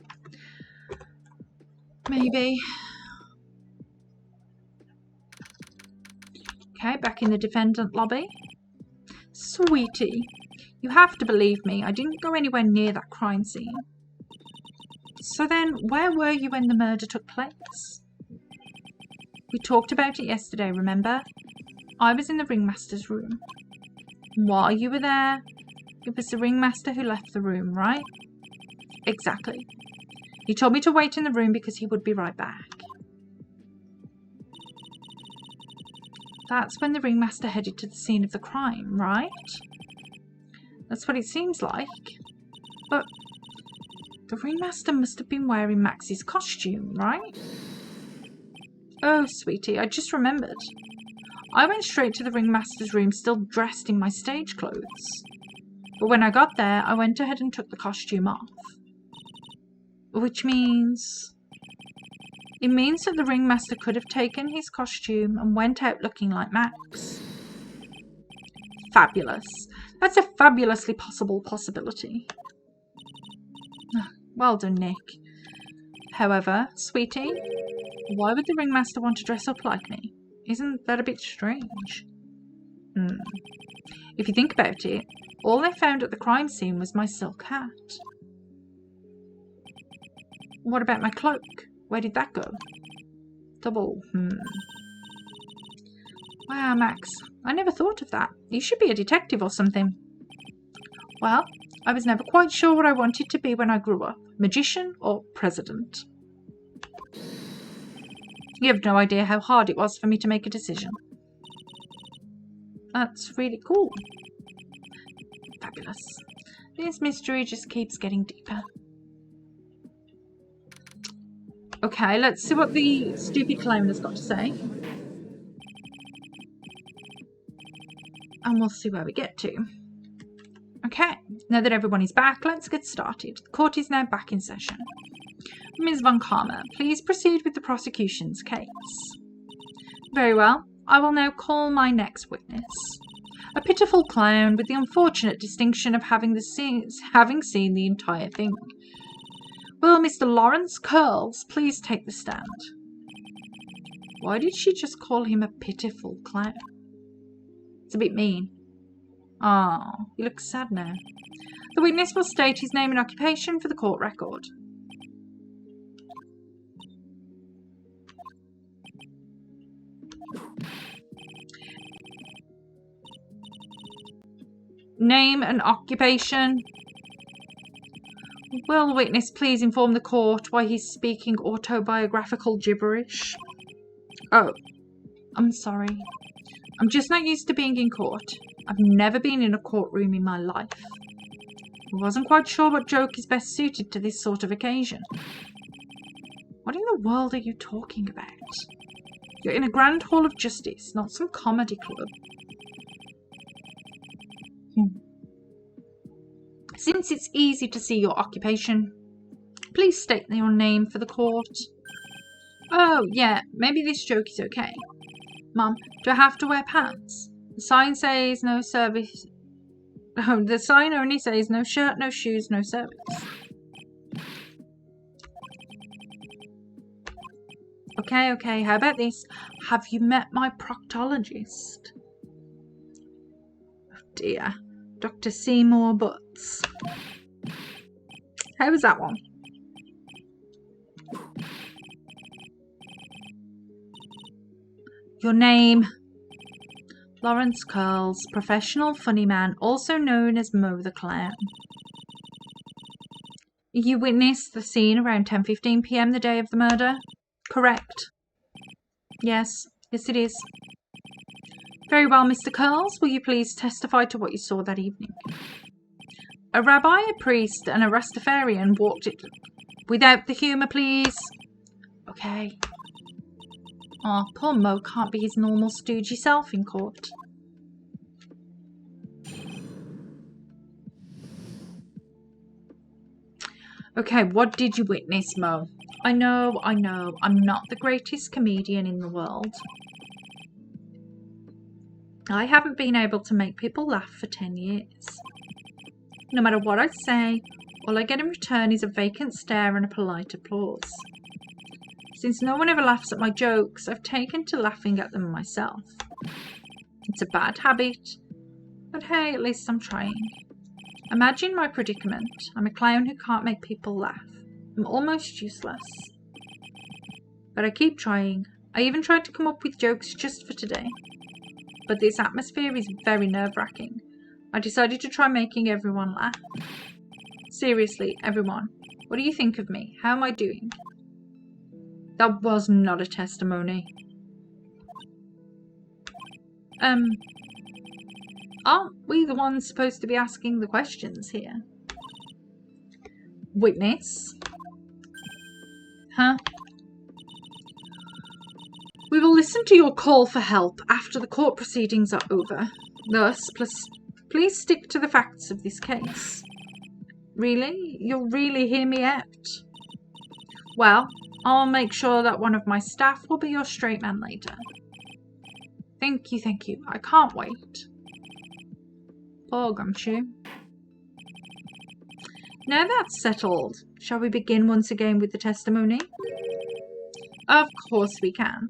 S1: Maybe. Okay, back in the defendant lobby. Sweetie, you have to believe me, I didn't go anywhere near that crime scene. So then, where were you when the murder took place? We talked about it yesterday, remember? I was in the ringmaster's room. While you were there, it was the ringmaster who left the room, right? Exactly. He told me to wait in the room because he would be right back. That's when the ringmaster headed to the scene of the crime, right? That's what it seems like. But the ringmaster must have been wearing Max's costume, right? Oh, sweetie, I just remembered. I went straight to the ringmaster's room still dressed in my stage clothes. But when I got there, I went ahead and took the costume off. Which means... It means that the ringmaster could have taken his costume and went out looking like Max. Fabulous. That's a fabulously possible possibility. Well done, Nick. However, sweetie, why would the ringmaster want to dress up like me? Isn't that a bit strange? If you think about it, all they found at the crime scene was my silk hat. What about my cloak? Where did that go? Double. Wow, Max, I never thought of that. You should be a detective or something. Well, I was never quite sure what I wanted to be when I grew up. Magician or president. You have no idea how hard it was for me to make a decision. That's really cool. Fabulous. This mystery just keeps getting deeper. Okay, let's see what the stupid clown has got to say. And we'll see where we get to. Okay, now that everyone is back, let's get started. The court is now back in session. Ms. Von Karma, please proceed with the prosecution's case. Very well. I will now call my next witness. A pitiful clown with the unfortunate distinction of having seen the entire thing. Will Mr. Lawrence Curls please take the stand? Why did she just call him a pitiful clown? It's a bit mean. Ah, he looks sad now. The witness will state his name and occupation for the court record. Name and occupation. Will the witness please inform the court why he's speaking autobiographical gibberish? Oh, I'm sorry. I'm just not used to being in court. I've never been in a courtroom in my life. I wasn't quite sure what joke is best suited to this sort of occasion. What in the world are you talking about? You're in a grand hall of justice, not some comedy club. Since it's easy to see your occupation, please state your name for the court. Oh, yeah, maybe this joke is okay. Mum, do I have to wear pants? The sign says no service. Oh, the sign only says no shirt, no shoes, no service. Okay, how about this? Have you met my proctologist? Oh dear. Dr. Seymour Butts. How was that one? Your name? Lawrence Curls, professional funny man, also known as Mo the Clown. You witnessed the scene around 10:15 p.m. the day of the murder? Correct. Yes, it is. Very well, Mr. Curls, will you please testify to what you saw that evening? A rabbi, a priest, and a Rastafarian walked it. Without the humour, please. Okay. Oh, poor Mo can't be his normal stoogey self in court. Okay, what did you witness, Mo? I know, I'm not the greatest comedian in the world. I haven't been able to make people laugh for 10 years. No matter what I say, all I get in return is a vacant stare and a polite applause. Since no one ever laughs at my jokes, I've taken to laughing at them myself. It's a bad habit, but hey, at least I'm trying. Imagine my predicament. I'm a clown who can't make people laugh. I'm almost useless. But I keep trying. I even tried to come up with jokes just for today. But this atmosphere is very nerve-wracking. I decided to try making everyone laugh. Seriously, everyone, what do you think of me? How am I doing? That was not a testimony. Aren't we the ones supposed to be asking the questions here? Witness? Huh? We will listen to your call for help after the court proceedings are over. Thus, please stick to the facts of this case. Really? You'll really hear me out? Well, I'll make sure that one of my staff will be your straight man later. Thank you. I can't wait. Poor Gumshoe. Now that's settled, shall we begin once again with the testimony? Of course we can.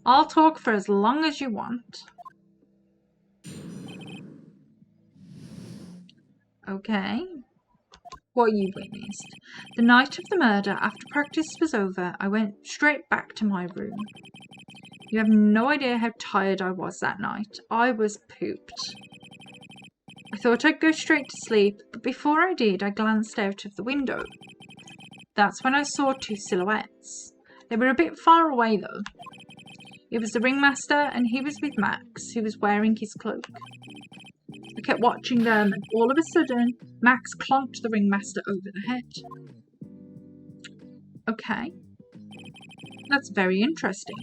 S1: I'll talk for as long as you want. Okay. What you witnessed. The night of the murder, after practice was over, I went straight back to my room. You have no idea how tired I was that night. I was pooped. I thought I'd go straight to sleep, but before I did, I glanced out of the window. That's when I saw two silhouettes. They were a bit far away, though. It was the ringmaster, and he was with Max, who was wearing his cloak. I kept watching them, and all of a sudden, Max clonked the ringmaster over the head. Okay. That's very interesting.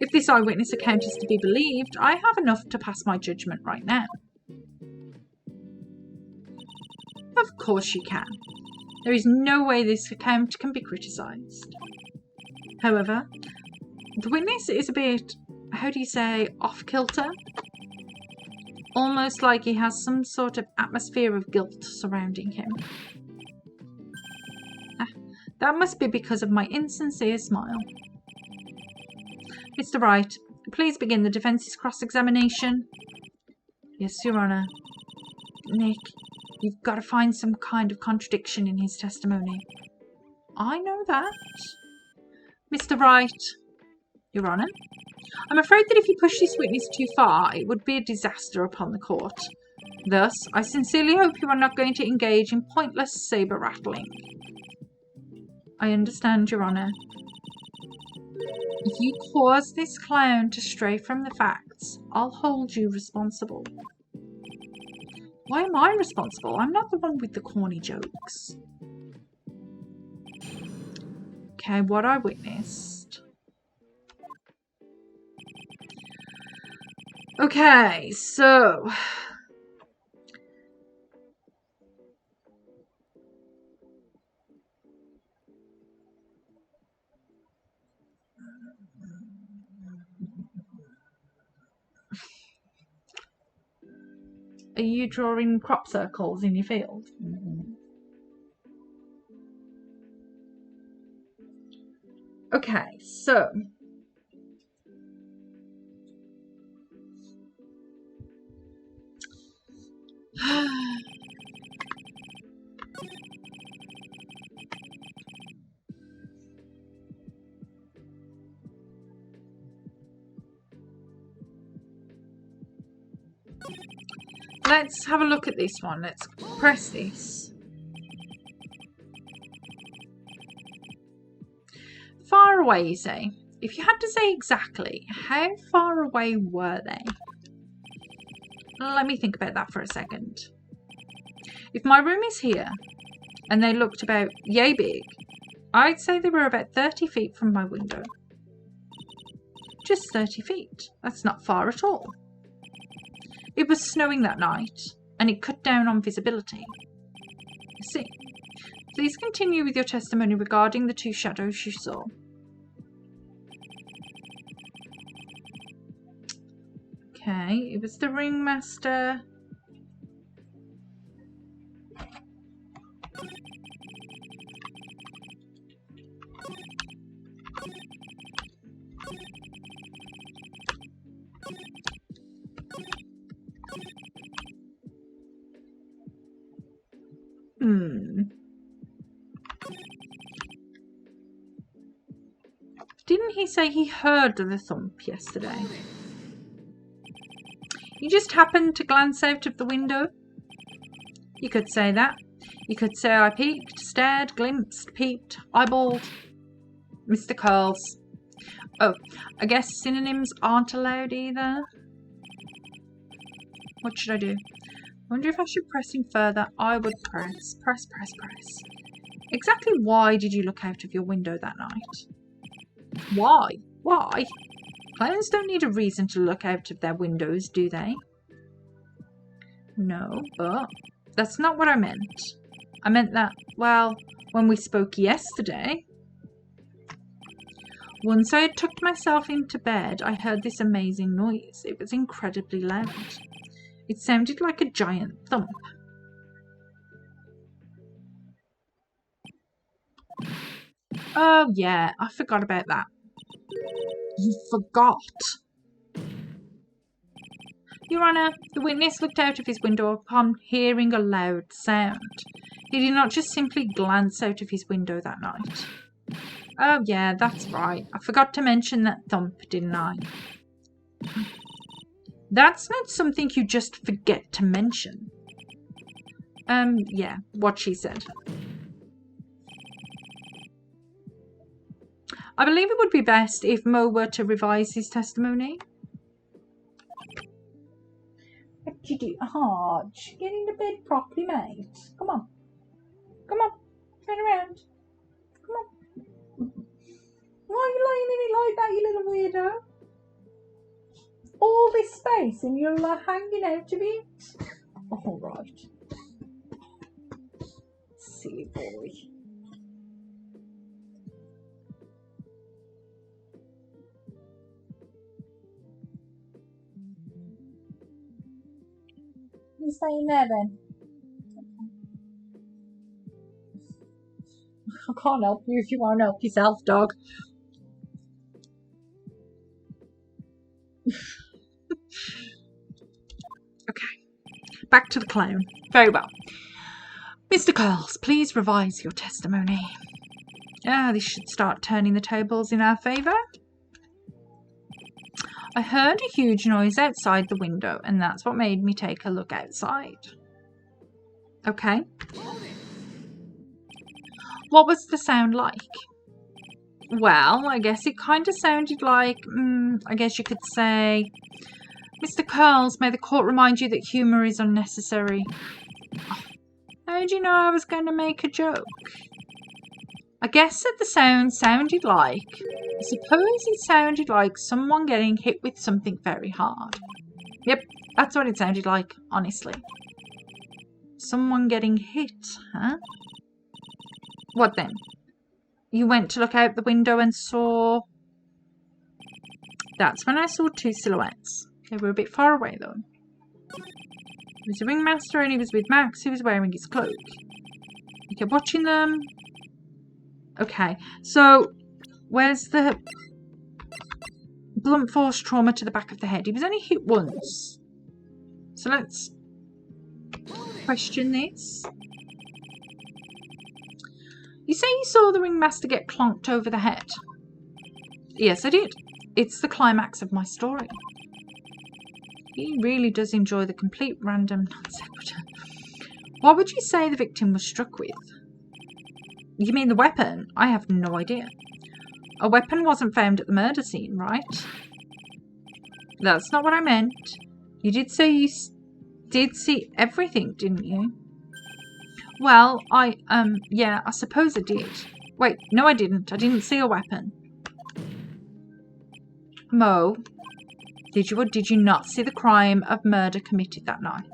S1: If this eyewitness account is to be believed, I have enough to pass my judgment right now. Of course you can. There is no way this account can be criticised. However, the witness is a bit, how do you say, off-kilter? Almost like he has some sort of atmosphere of guilt surrounding him. That must be because of my insincere smile. Mr. Wright, please begin the defence's cross-examination. Yes, Your Honour. Nick, you've got to find some kind of contradiction in his testimony. I know that. Mr. Wright. Your Honour, I'm afraid that if you push this witness too far, it would be a disaster upon the court. Thus, I sincerely hope you are not going to engage in pointless sabre-rattling. I understand, Your Honour. If you cause this clown to stray from the facts, I'll hold you responsible. Why am I responsible? I'm not the one with the corny jokes. Okay, what I witnessed. Okay, so... Are you drawing crop circles in your field? Okay, so... Let's have a look at this one. Let's press this. Far away, you say? If you had to say exactly, how far away were they? Let me think about that for a second. If my room is here, and they looked about yay big, I'd say they were about 30 feet from my window. Just 30 feet. That's not far at all. It was snowing that night, and it cut down on visibility. I see. Please continue with your testimony regarding the two shadows you saw. Okay, it was the ringmaster. Didn't he say he heard the thump yesterday? You just happened to glance out of the window? You could say that. You could say I peeked, stared, glimpsed, peeped, eyeballed. Mr. Curls. Oh, I guess synonyms aren't allowed either. What should I do? I wonder if I should press him further. I would press. Press. Exactly why did you look out of your window that night? Why? Why? Clowns don't need a reason to look out of their windows, do they? No, but that's not what I meant. I meant that, well, when we spoke yesterday, once I had tucked myself into bed, I heard this amazing noise. It was incredibly loud. It sounded like a giant thump. Oh, yeah, I forgot about that. You forgot? Your Honour, the witness looked out of his window upon hearing a loud sound. He did not just simply glance out of his window that night. Oh, yeah, that's right. I forgot to mention that thump, didn't I? That's not something you just forget to mention. Yeah, what she said. I believe it would be best if Mo were to revise his testimony.
S2: What you do, Hodge? Get into bed properly, mate. Come on. Come on. Turn around. Come on. Why are you finding it like that, you little weirdo? All this space and you're like hanging out of it? All right. Silly boy. You staying there then? I can't help you if you won't help yourself, dog.
S1: Okay, back to the clown. Very well. Mr. Curls, please revise your testimony. This should start turning the tables in our favour. I heard a huge noise outside the window, and that's what made me take a look outside. Okay. What was the sound like? Well, I guess it kind of sounded like, I guess you could say, Mr. Curls, may the court remind you that humour is unnecessary. How do you know I was going to make a joke? I guess that the sound sounded like, I suppose it sounded like someone getting hit with something very hard. Yep, that's what it sounded like, honestly. Someone getting hit, huh? What then? You went to look out the window and saw... That's when I saw two silhouettes. They were a bit far away though. It was a ringmaster and he was with Max who was wearing his cloak. I kept watching them. Okay, so where's the blunt force trauma to the back of the head? He was only hit once. So let's question this. You say you saw the ringmaster get clonked over the head? Yes, I did. It's the climax of my story. He really does enjoy the complete random non sequitur. What would you say the victim was struck with? You mean the weapon? I have no idea. A weapon wasn't found at the murder scene, right? That's not what I meant. You did say you did see everything, didn't you? Well, yeah, I suppose I did. Wait, no I didn't. I didn't see a weapon. Mo, did you or did you not see the crime of murder committed that night?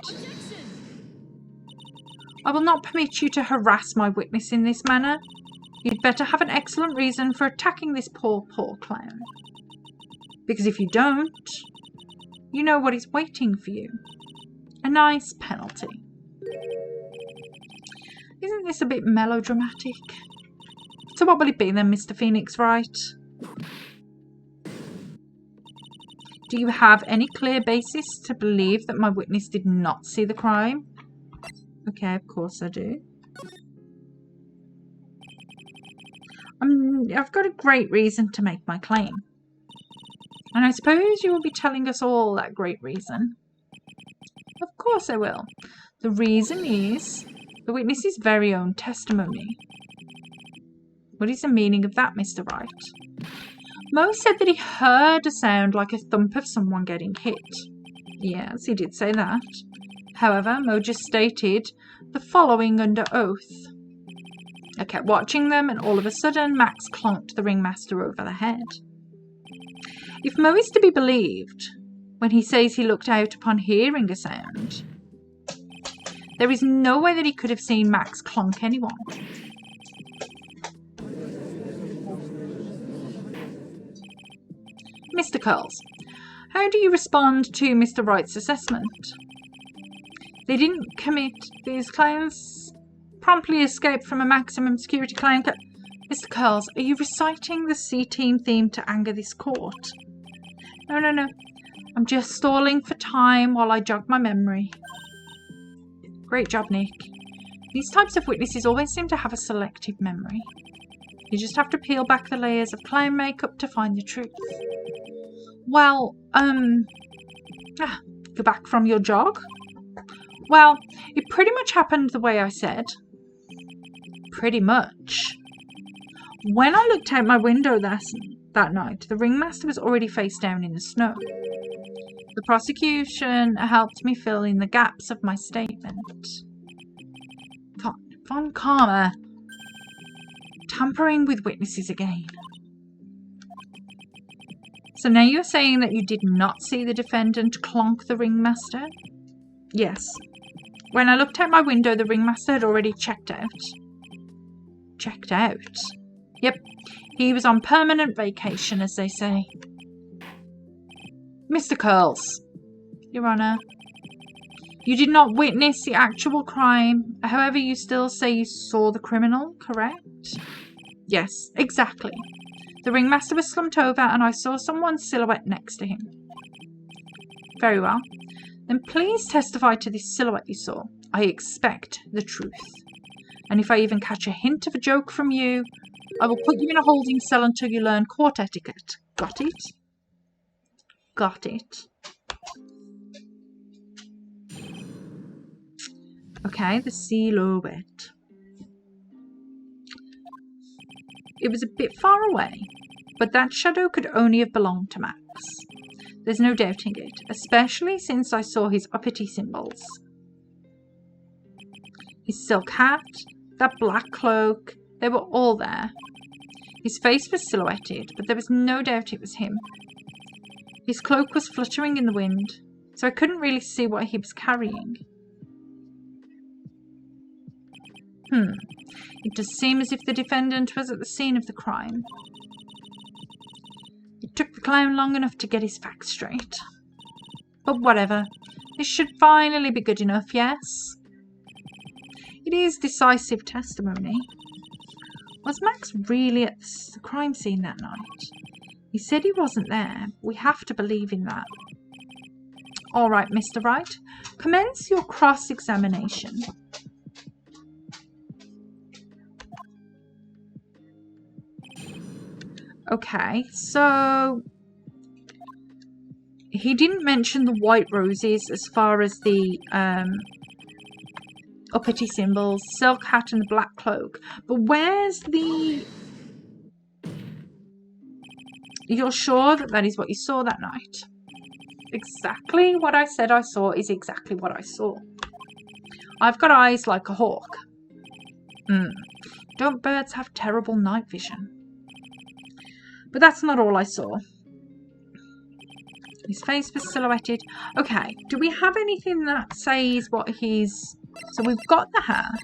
S1: I will not permit you to harass my witness in this manner. You'd better have an excellent reason for attacking this poor clown. Because if you don't, you know what is waiting for you. A nice penalty. Isn't this a bit melodramatic? So what will it be then, Mr. Phoenix Wright? Do you have any clear basis to believe that my witness did not see the crime? Okay, of course I do. I've got a great reason to make my claim. And I suppose you will be telling us all that great reason. Of course I will. The reason is the witness's very own testimony. What is the meaning of that, Mr. Wright? Mo said that he heard a sound like a thump of someone getting hit. Yes, he did say that. However, Mo just stated the following under oath. I kept watching them and all of a sudden Max clonked the ringmaster over the head. If Mo is to be believed, when he says he looked out upon hearing a sound, there is no way that he could have seen Max clonk anyone. Mr. Curls, how do you respond to Mr. Wright's assessment? They didn't commit. These clowns promptly escaped from a maximum security clown car. Mr. Curls, are you reciting the C-Team theme to anger this court? No. I'm just stalling for time while I jog my memory. Great job, Nick. These types of witnesses always seem to have a selective memory. You just have to peel back the layers of clown makeup to find the truth. Well, go back from your jog? Well, it pretty much happened the way I said. Pretty much. When I looked out my window that night, the ringmaster was already face down in the snow. The prosecution helped me fill in the gaps of my statement. Von Karma. Tampering with witnesses again. So now you're saying that you did not see the defendant clonk the ringmaster? Yes. When I looked out my window, the ringmaster had already checked out. Checked out? Yep. He was on permanent vacation, as they say. Mr. Curls, Your Honour, you did not witness the actual crime. However, you still say you saw the criminal, correct? Yes, exactly. The ringmaster was slumped over and I saw someone's silhouette next to him. Very well. Then please testify to this silhouette you saw. I expect the truth. And if I even catch a hint of a joke from you, I will put you in a holding cell until you learn court etiquette. Got it? Got it. Okay, the silhouette. It was a bit far away, but that shadow could only have belonged to Max. There's no doubting it, especially since I saw his uppity symbols. His silk hat, that black cloak, they were all there. His face was silhouetted, but there was no doubt it was him. His cloak was fluttering in the wind, so I couldn't really see what he was carrying. It does seem as if the defendant was at the scene of the crime. It took the clown long enough to get his facts straight. But whatever. This should finally be good enough, yes? It is decisive testimony. Was Max really at the crime scene that night? He said he wasn't there. We have to believe in that. All right, Mr. Wright. Commence your cross-examination. Okay, so he didn't mention the white roses as far as the uppity symbols, silk hat and the black cloak. But where's the... You're sure that that is what you saw that night? Exactly what I said I saw is exactly what I saw. I've got eyes like a hawk. Don't birds have terrible night vision? But that's not all I saw. His face was silhouetted. Okay, do we have anything that says what he's... So we've got the hat.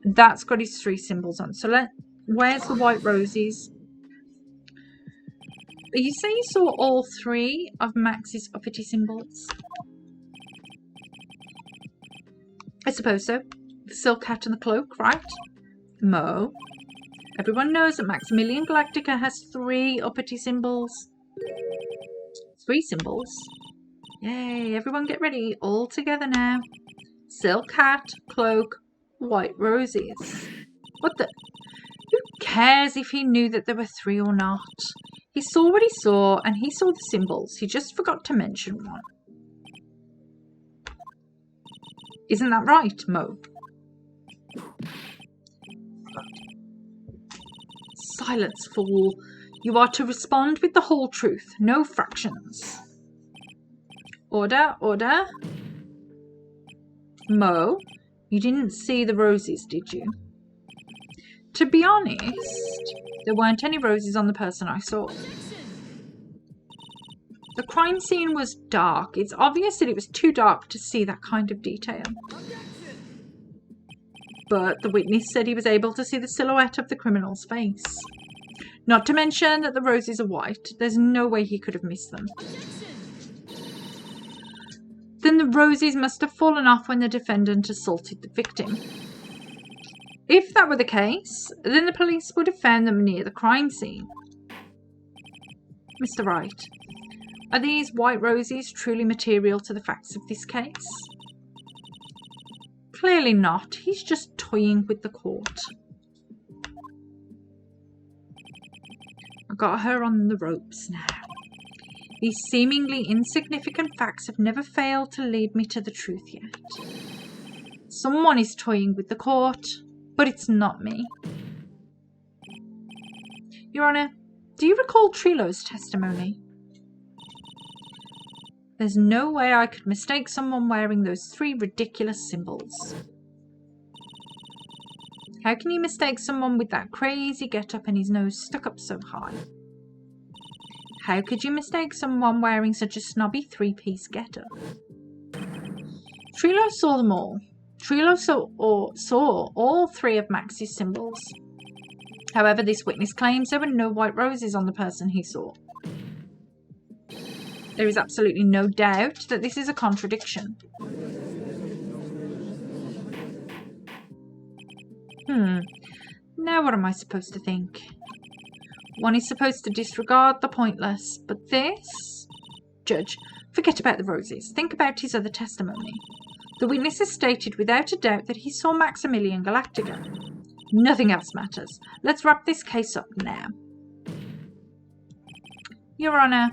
S1: That's got his 3 symbols on. So where's the white roses? You say you saw all 3 of Max's uppity symbols? I suppose so. The silk hat and the cloak, right? Mo. Everyone knows that Maximilian Galactica has 3 uppity symbols. 3 symbols? Yay, everyone get ready. All together now. Silk hat, cloak, white roses. What the... Who cares if he knew that there were 3 or not? He saw what he saw, and he saw the symbols. He just forgot to mention one. Isn't that right, Mo? Silence, fool. You are to respond with the whole truth, no fractions. Order, order. Mo, you didn't see the roses, did you? To be honest, there weren't any roses on the person I saw. The crime scene was dark. It's obvious that it was too dark to see that kind of detail. But the witness said he was able to see the silhouette of the criminal's face. Not to mention that the roses are white. There's no way he could have missed them. Then the roses must have fallen off when the defendant assaulted the victim. If that were the case, then the police would have found them near the crime scene. Mr. Wright, are these white roses truly material to the facts of this case? Clearly not. He's just toying with the court. I got her on the ropes now. These seemingly insignificant facts have never failed to lead me to the truth yet. Someone is toying with the court, but it's not me. Your Honour, do you recall Trilo's testimony? There's no way I could mistake someone wearing those 3 ridiculous symbols. How can you mistake someone with that crazy get-up and his nose stuck up so high? How could you mistake someone wearing such a snobby three-piece getup? Trilo saw them all. Trilo saw all three of Max's symbols. However, this witness claims there were no white roses on the person he saw. There is absolutely no doubt that this is a contradiction. Now what am I supposed to think? One is supposed to disregard the pointless, but this? Judge, forget about the roses. Think about his other testimony. The witness has stated without a doubt that he saw Maximilian Galactica. Nothing else matters. Let's wrap this case up now. Your Honour,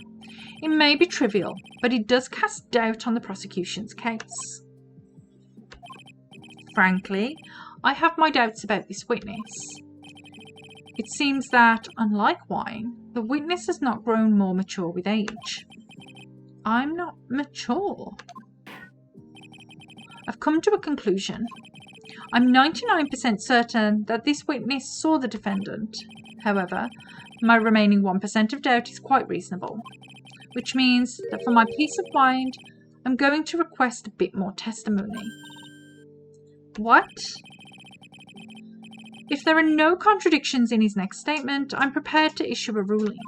S1: it may be trivial, but it does cast doubt on the prosecution's case. Frankly, I have my doubts about this witness. It seems that, unlike wine, the witness has not grown more mature with age. I'm not mature. I've come to a conclusion. I'm 99% certain that this witness saw the defendant. However, my remaining 1% of doubt is quite reasonable, which means that for my peace of mind, I'm going to request a bit more testimony. What? If there are no contradictions in his next statement, I'm prepared to issue a ruling.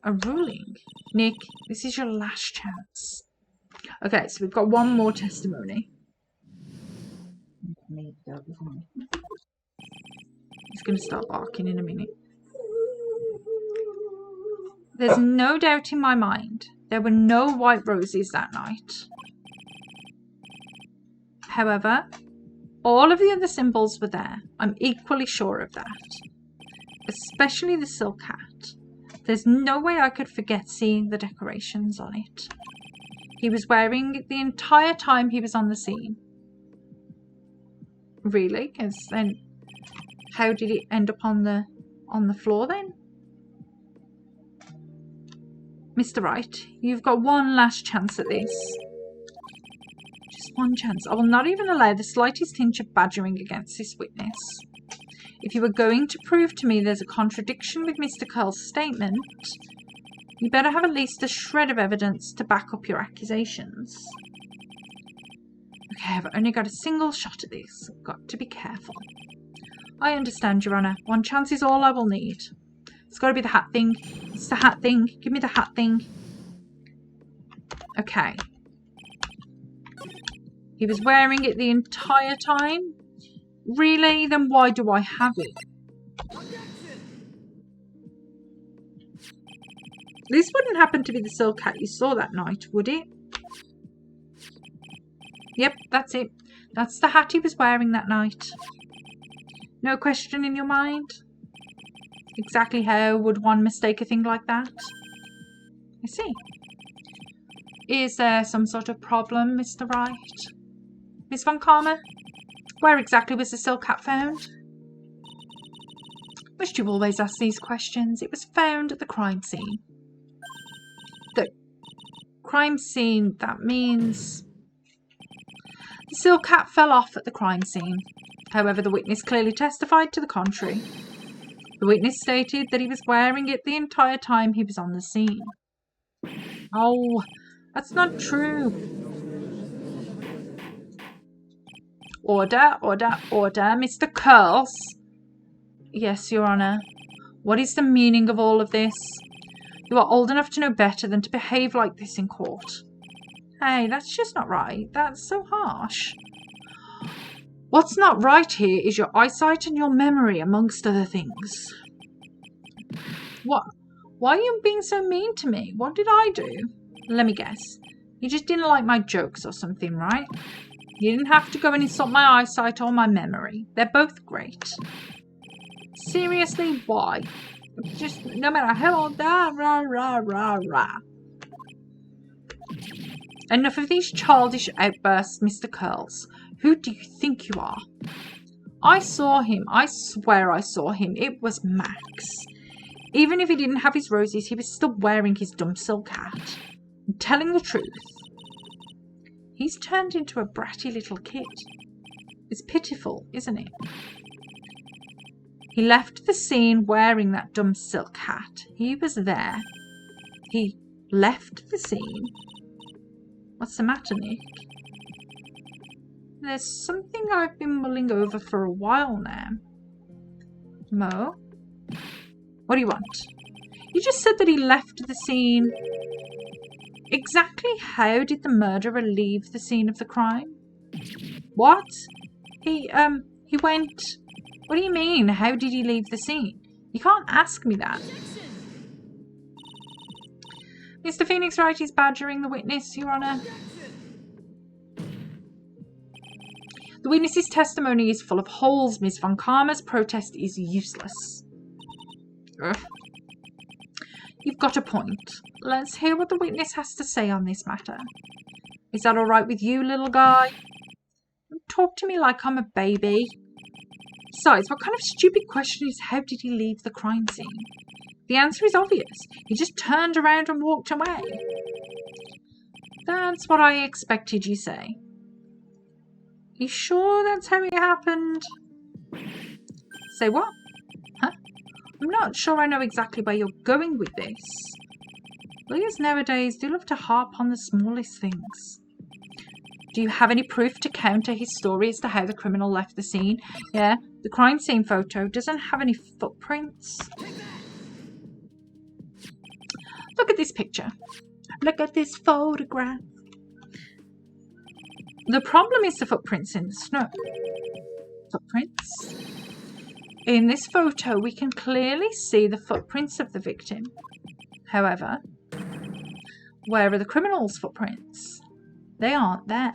S1: A ruling? Nick, this is your last chance. Okay, so we've got one more testimony. He's going to start barking in a minute. There's no doubt in my mind. There were no white roses that night. However, all of the other symbols were there. I'm equally sure of that. Especially the silk hat. There's no way I could forget seeing the decorations on it. He was wearing it the entire time he was on the scene. Really? Because then, how did it end up on the floor then? Mr. Wright, you've got one last chance at this. Just one chance. I will not even allow the slightest tinge of badgering against this witness. If you are going to prove to me there's a contradiction with Mr. Curl's statement, you better have at least a shred of evidence to back up your accusations. Okay, I've only got a single shot at this. I've got to be careful. I understand, Your Honour. One chance is all I will need. It's got to be the hat thing. It's the hat thing. Give me the hat thing. Okay. He was wearing it the entire time? Really? Then why do I have it? This wouldn't happen to be the silk hat you saw that night, would it? Yep, that's it. That's the hat he was wearing that night. No question in your mind? Exactly how would one mistake a thing like that? I see. Is there some sort of problem, Mr. Wright? Miss Von Karma? Where exactly was the silk hat found? Must you always ask these questions? It was found at the crime scene. The crime scene, that means... The silk hat fell off at the crime scene. However, the witness clearly testified to the contrary. The witness stated that he was wearing it the entire time he was on the scene. Oh, that's not true. Order, order, order. Mr. Curls. Yes, Your Honour. What is the meaning of all of this? You are old enough to know better than to behave like this in court. Hey, that's just not right. That's so harsh. What's not right here is your eyesight and your memory, amongst other things. What? Why are you being so mean to me? What did I do? Let me guess. You just didn't like my jokes or something, right? You didn't have to go and insult my eyesight or my memory. They're both great. Seriously, why? Just no matter how old, rah, rah, rah, rah. Enough of these childish outbursts, Mr. Curls. Who do you think you are? I saw him. I swear I saw him. It was Max. Even if he didn't have his roses, he was still wearing his dumb silk hat. I'm telling the truth. He's turned into a bratty little kid. It's pitiful, isn't it? He left the scene wearing that dumb silk hat. He was there. He left the scene. What's the matter, Nick? There's something I've been mulling over for a while now. Mo? What do you want? You just said that he left the scene. Exactly how did the murderer leave the scene of the crime? What? He went... What do you mean? How did he leave the scene? You can't ask me that. Mr. Phoenix Wright is badgering the witness, Your Honour. The witness's testimony is full of holes. Ms. Von Karma's protest is useless. Ugh. You've got a point. Let's hear what the witness has to say on this matter. Is that all right with you, little guy? Don't talk to me like I'm a baby. Besides, what kind of stupid question is how did he leave the crime scene? The answer is obvious. He just turned around and walked away. That's what I expected you say. You sure that's how it happened? Say what? Huh? I'm not sure I know exactly where you're going with this. Lawyers nowadays do love to harp on the smallest things. Do you have any proof to counter his story as to how the criminal left the scene? Yeah, the crime scene photo doesn't have any footprints. Look at this picture. Look at this photograph. The problem is the footprints in the snow. Footprints? In this photo, we can clearly see the footprints of the victim. However, where are the criminal's footprints? They aren't there.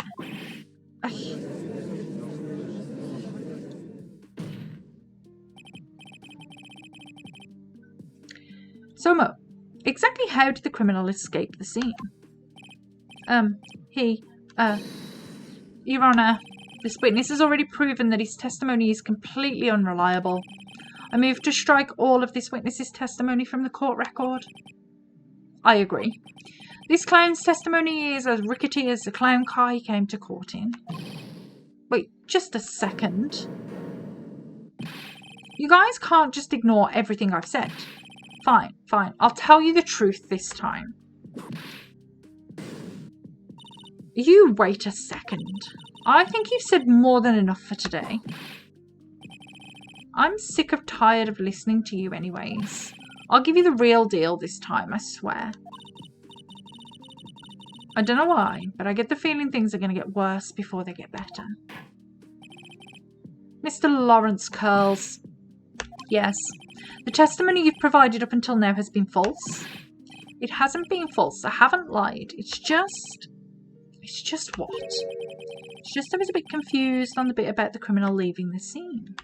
S1: So, Mo, exactly how did the criminal escape the scene? Your Honour, this witness has already proven that his testimony is completely unreliable. I move to strike all of this witness's testimony from the court record. I agree. This clown's testimony is as rickety as the clown car he came to court in. Wait, just a second. You guys can't just ignore everything I've said. Fine. I'll tell you the truth this time. You wait a second. I think you've said more than enough for today. I'm sick of tired of listening to you anyways. I'll give you the real deal this time, I swear. I don't know why, but I get the feeling things are going to get worse before they get better. Mr. Lawrence Curls. Yes, the testimony you've provided up until now has been false. It hasn't been false. I haven't lied. It's just what? It's just I was a bit confused on the bit about the criminal leaving the scene.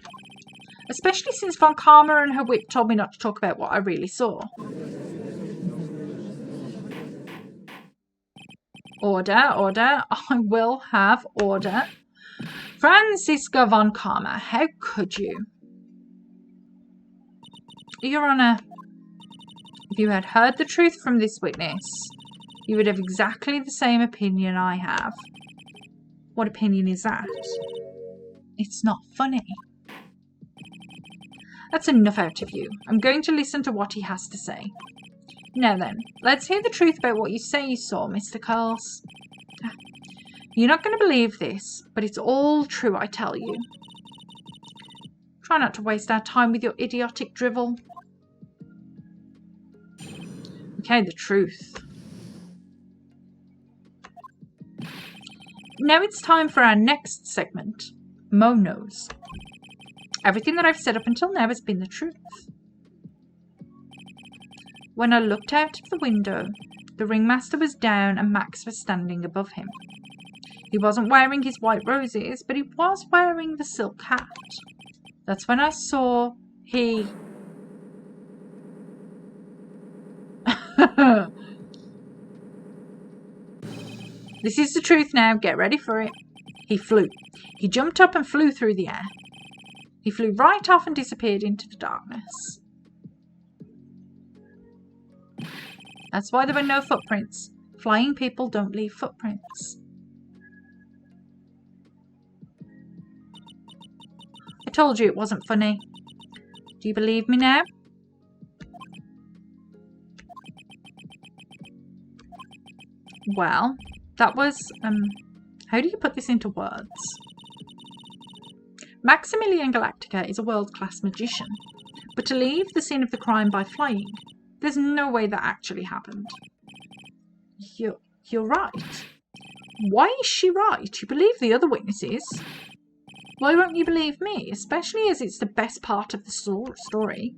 S1: Especially since Von Karma and her whip told me not to talk about what I really saw. Order. I will have order. Franziska Von Karma, how could you? Your Honour, if you had heard the truth from this witness, you would have exactly the same opinion I have. What opinion is that? It's not funny. That's enough out of you. I'm going to listen to what he has to say. Now then, let's hear the truth about what you say you saw, Mr. Curls. You're not going to believe this, but it's all true, I tell you. Try not to waste our time with your idiotic drivel. Okay, the truth. Now it's time for our next segment, Mo Knows. Everything that I've said up until now has been the truth. When I looked out of the window, the ringmaster was down and Max was standing above him. He wasn't wearing his white roses, but he was wearing the silk hat. That's when I saw he... This is the truth now. Get ready for it. He flew. He jumped up and flew through the air. He flew right off and disappeared into the darkness. That's why there were no footprints. Flying people don't leave footprints. I told you it wasn't funny. Do you believe me now? Well, that was, how do you put this into words? Maximilian Galactica is a world-class magician, but to leave the scene of the crime by flying, there's no way that actually happened. You're right. Why is she right? You believe the other witnesses. Why won't you believe me? Especially as it's the best part of the story.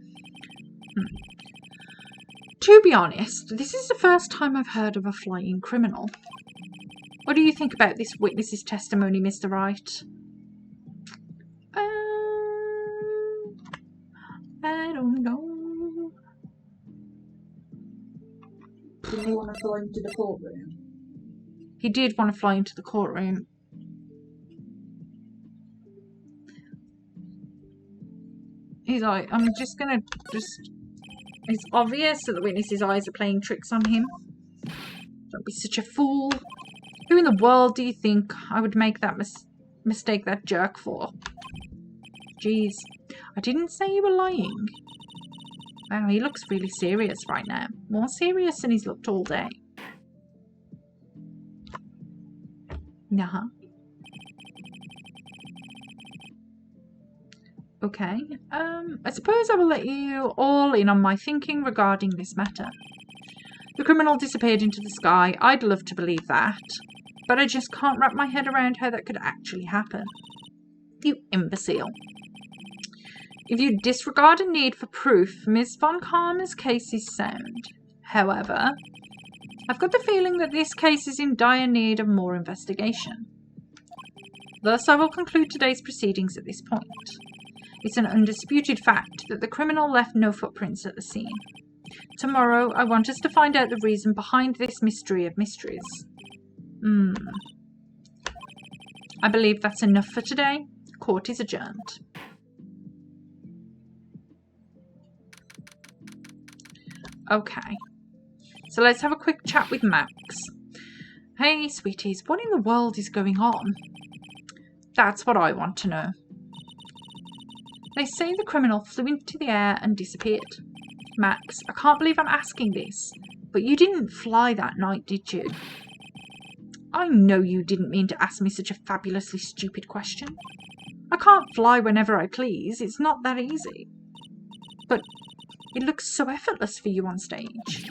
S1: To be honest, this is the first time I've heard of a flying criminal. What do you think about this witness's testimony, Mr. Wright? I don't know.
S2: Did he want to fly into the courtroom?
S1: He did want to fly into the courtroom. He's like, I'm just gonna It's obvious that the witness's eyes are playing tricks on him. Don't be such a fool. Who in the world do you think I would make that mistake that jerk for? Jeez, I didn't say you were lying. Wow, he looks really serious right now. More serious than he's looked all day. Uh-huh. Okay, I suppose I will let you all in on my thinking regarding this matter. The criminal disappeared into the sky. I'd love to believe that, but I just can't wrap my head around how that could actually happen. You imbecile. If you disregard a need for proof, Miss Von Karma's case is sound. However, I've got the feeling that this case is in dire need of more investigation. Thus, I will conclude today's proceedings at this point. It's an undisputed fact that the criminal left no footprints at the scene. Tomorrow, I want us to find out the reason behind this mystery of mysteries. I believe that's enough for today. Court is adjourned. Okay, so let's have a quick chat with Max. Hey, sweeties, what in the world is going on? That's what I want to know. They say the criminal flew into the air and disappeared. Max, I can't believe I'm asking this, but you didn't fly that night, did you? I know you didn't mean to ask me such a fabulously stupid question. I can't fly whenever I please. It's not that easy. But it looks so effortless for you on stage.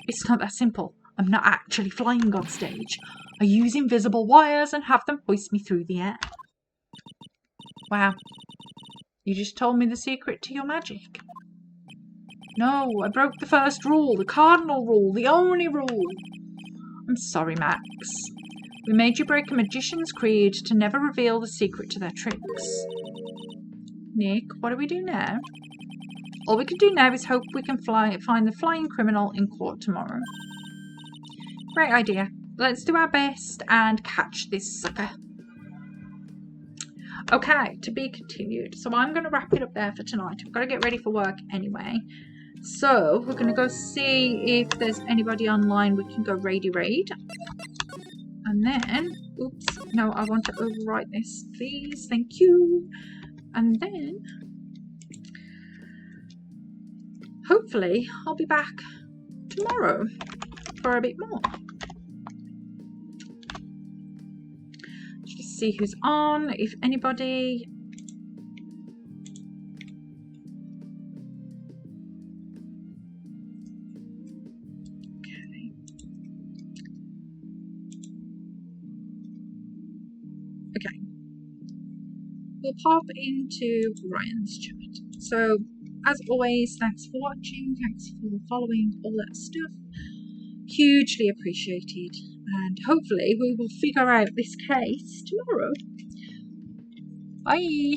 S1: It's not that simple. I'm not actually flying on stage. I use invisible wires and have them hoist me through the air. Wow. You just told me the secret to your magic. No, I broke the first rule, the cardinal rule, the only rule. I'm sorry, Max. We made you break a magician's creed to never reveal the secret to their tricks. Nick, what do we do now? All we can do now is hope we can find the flying criminal in court tomorrow. Great idea. Let's do our best and catch this sucker. Okay, to be continued. So I'm going to wrap it up there for tonight. I've got to get ready for work anyway. So we're going to go see if there's anybody online we can go raid. And then, oops, no, I want to overwrite this, please. Thank you. And then, hopefully, I'll be back tomorrow for a bit more. Just see who's on, if anybody. Okay. We'll pop into Ryan's chat. So, as always, thanks for watching, thanks for following, all that stuff. Hugely appreciated. And hopefully we will figure out this case tomorrow. Bye!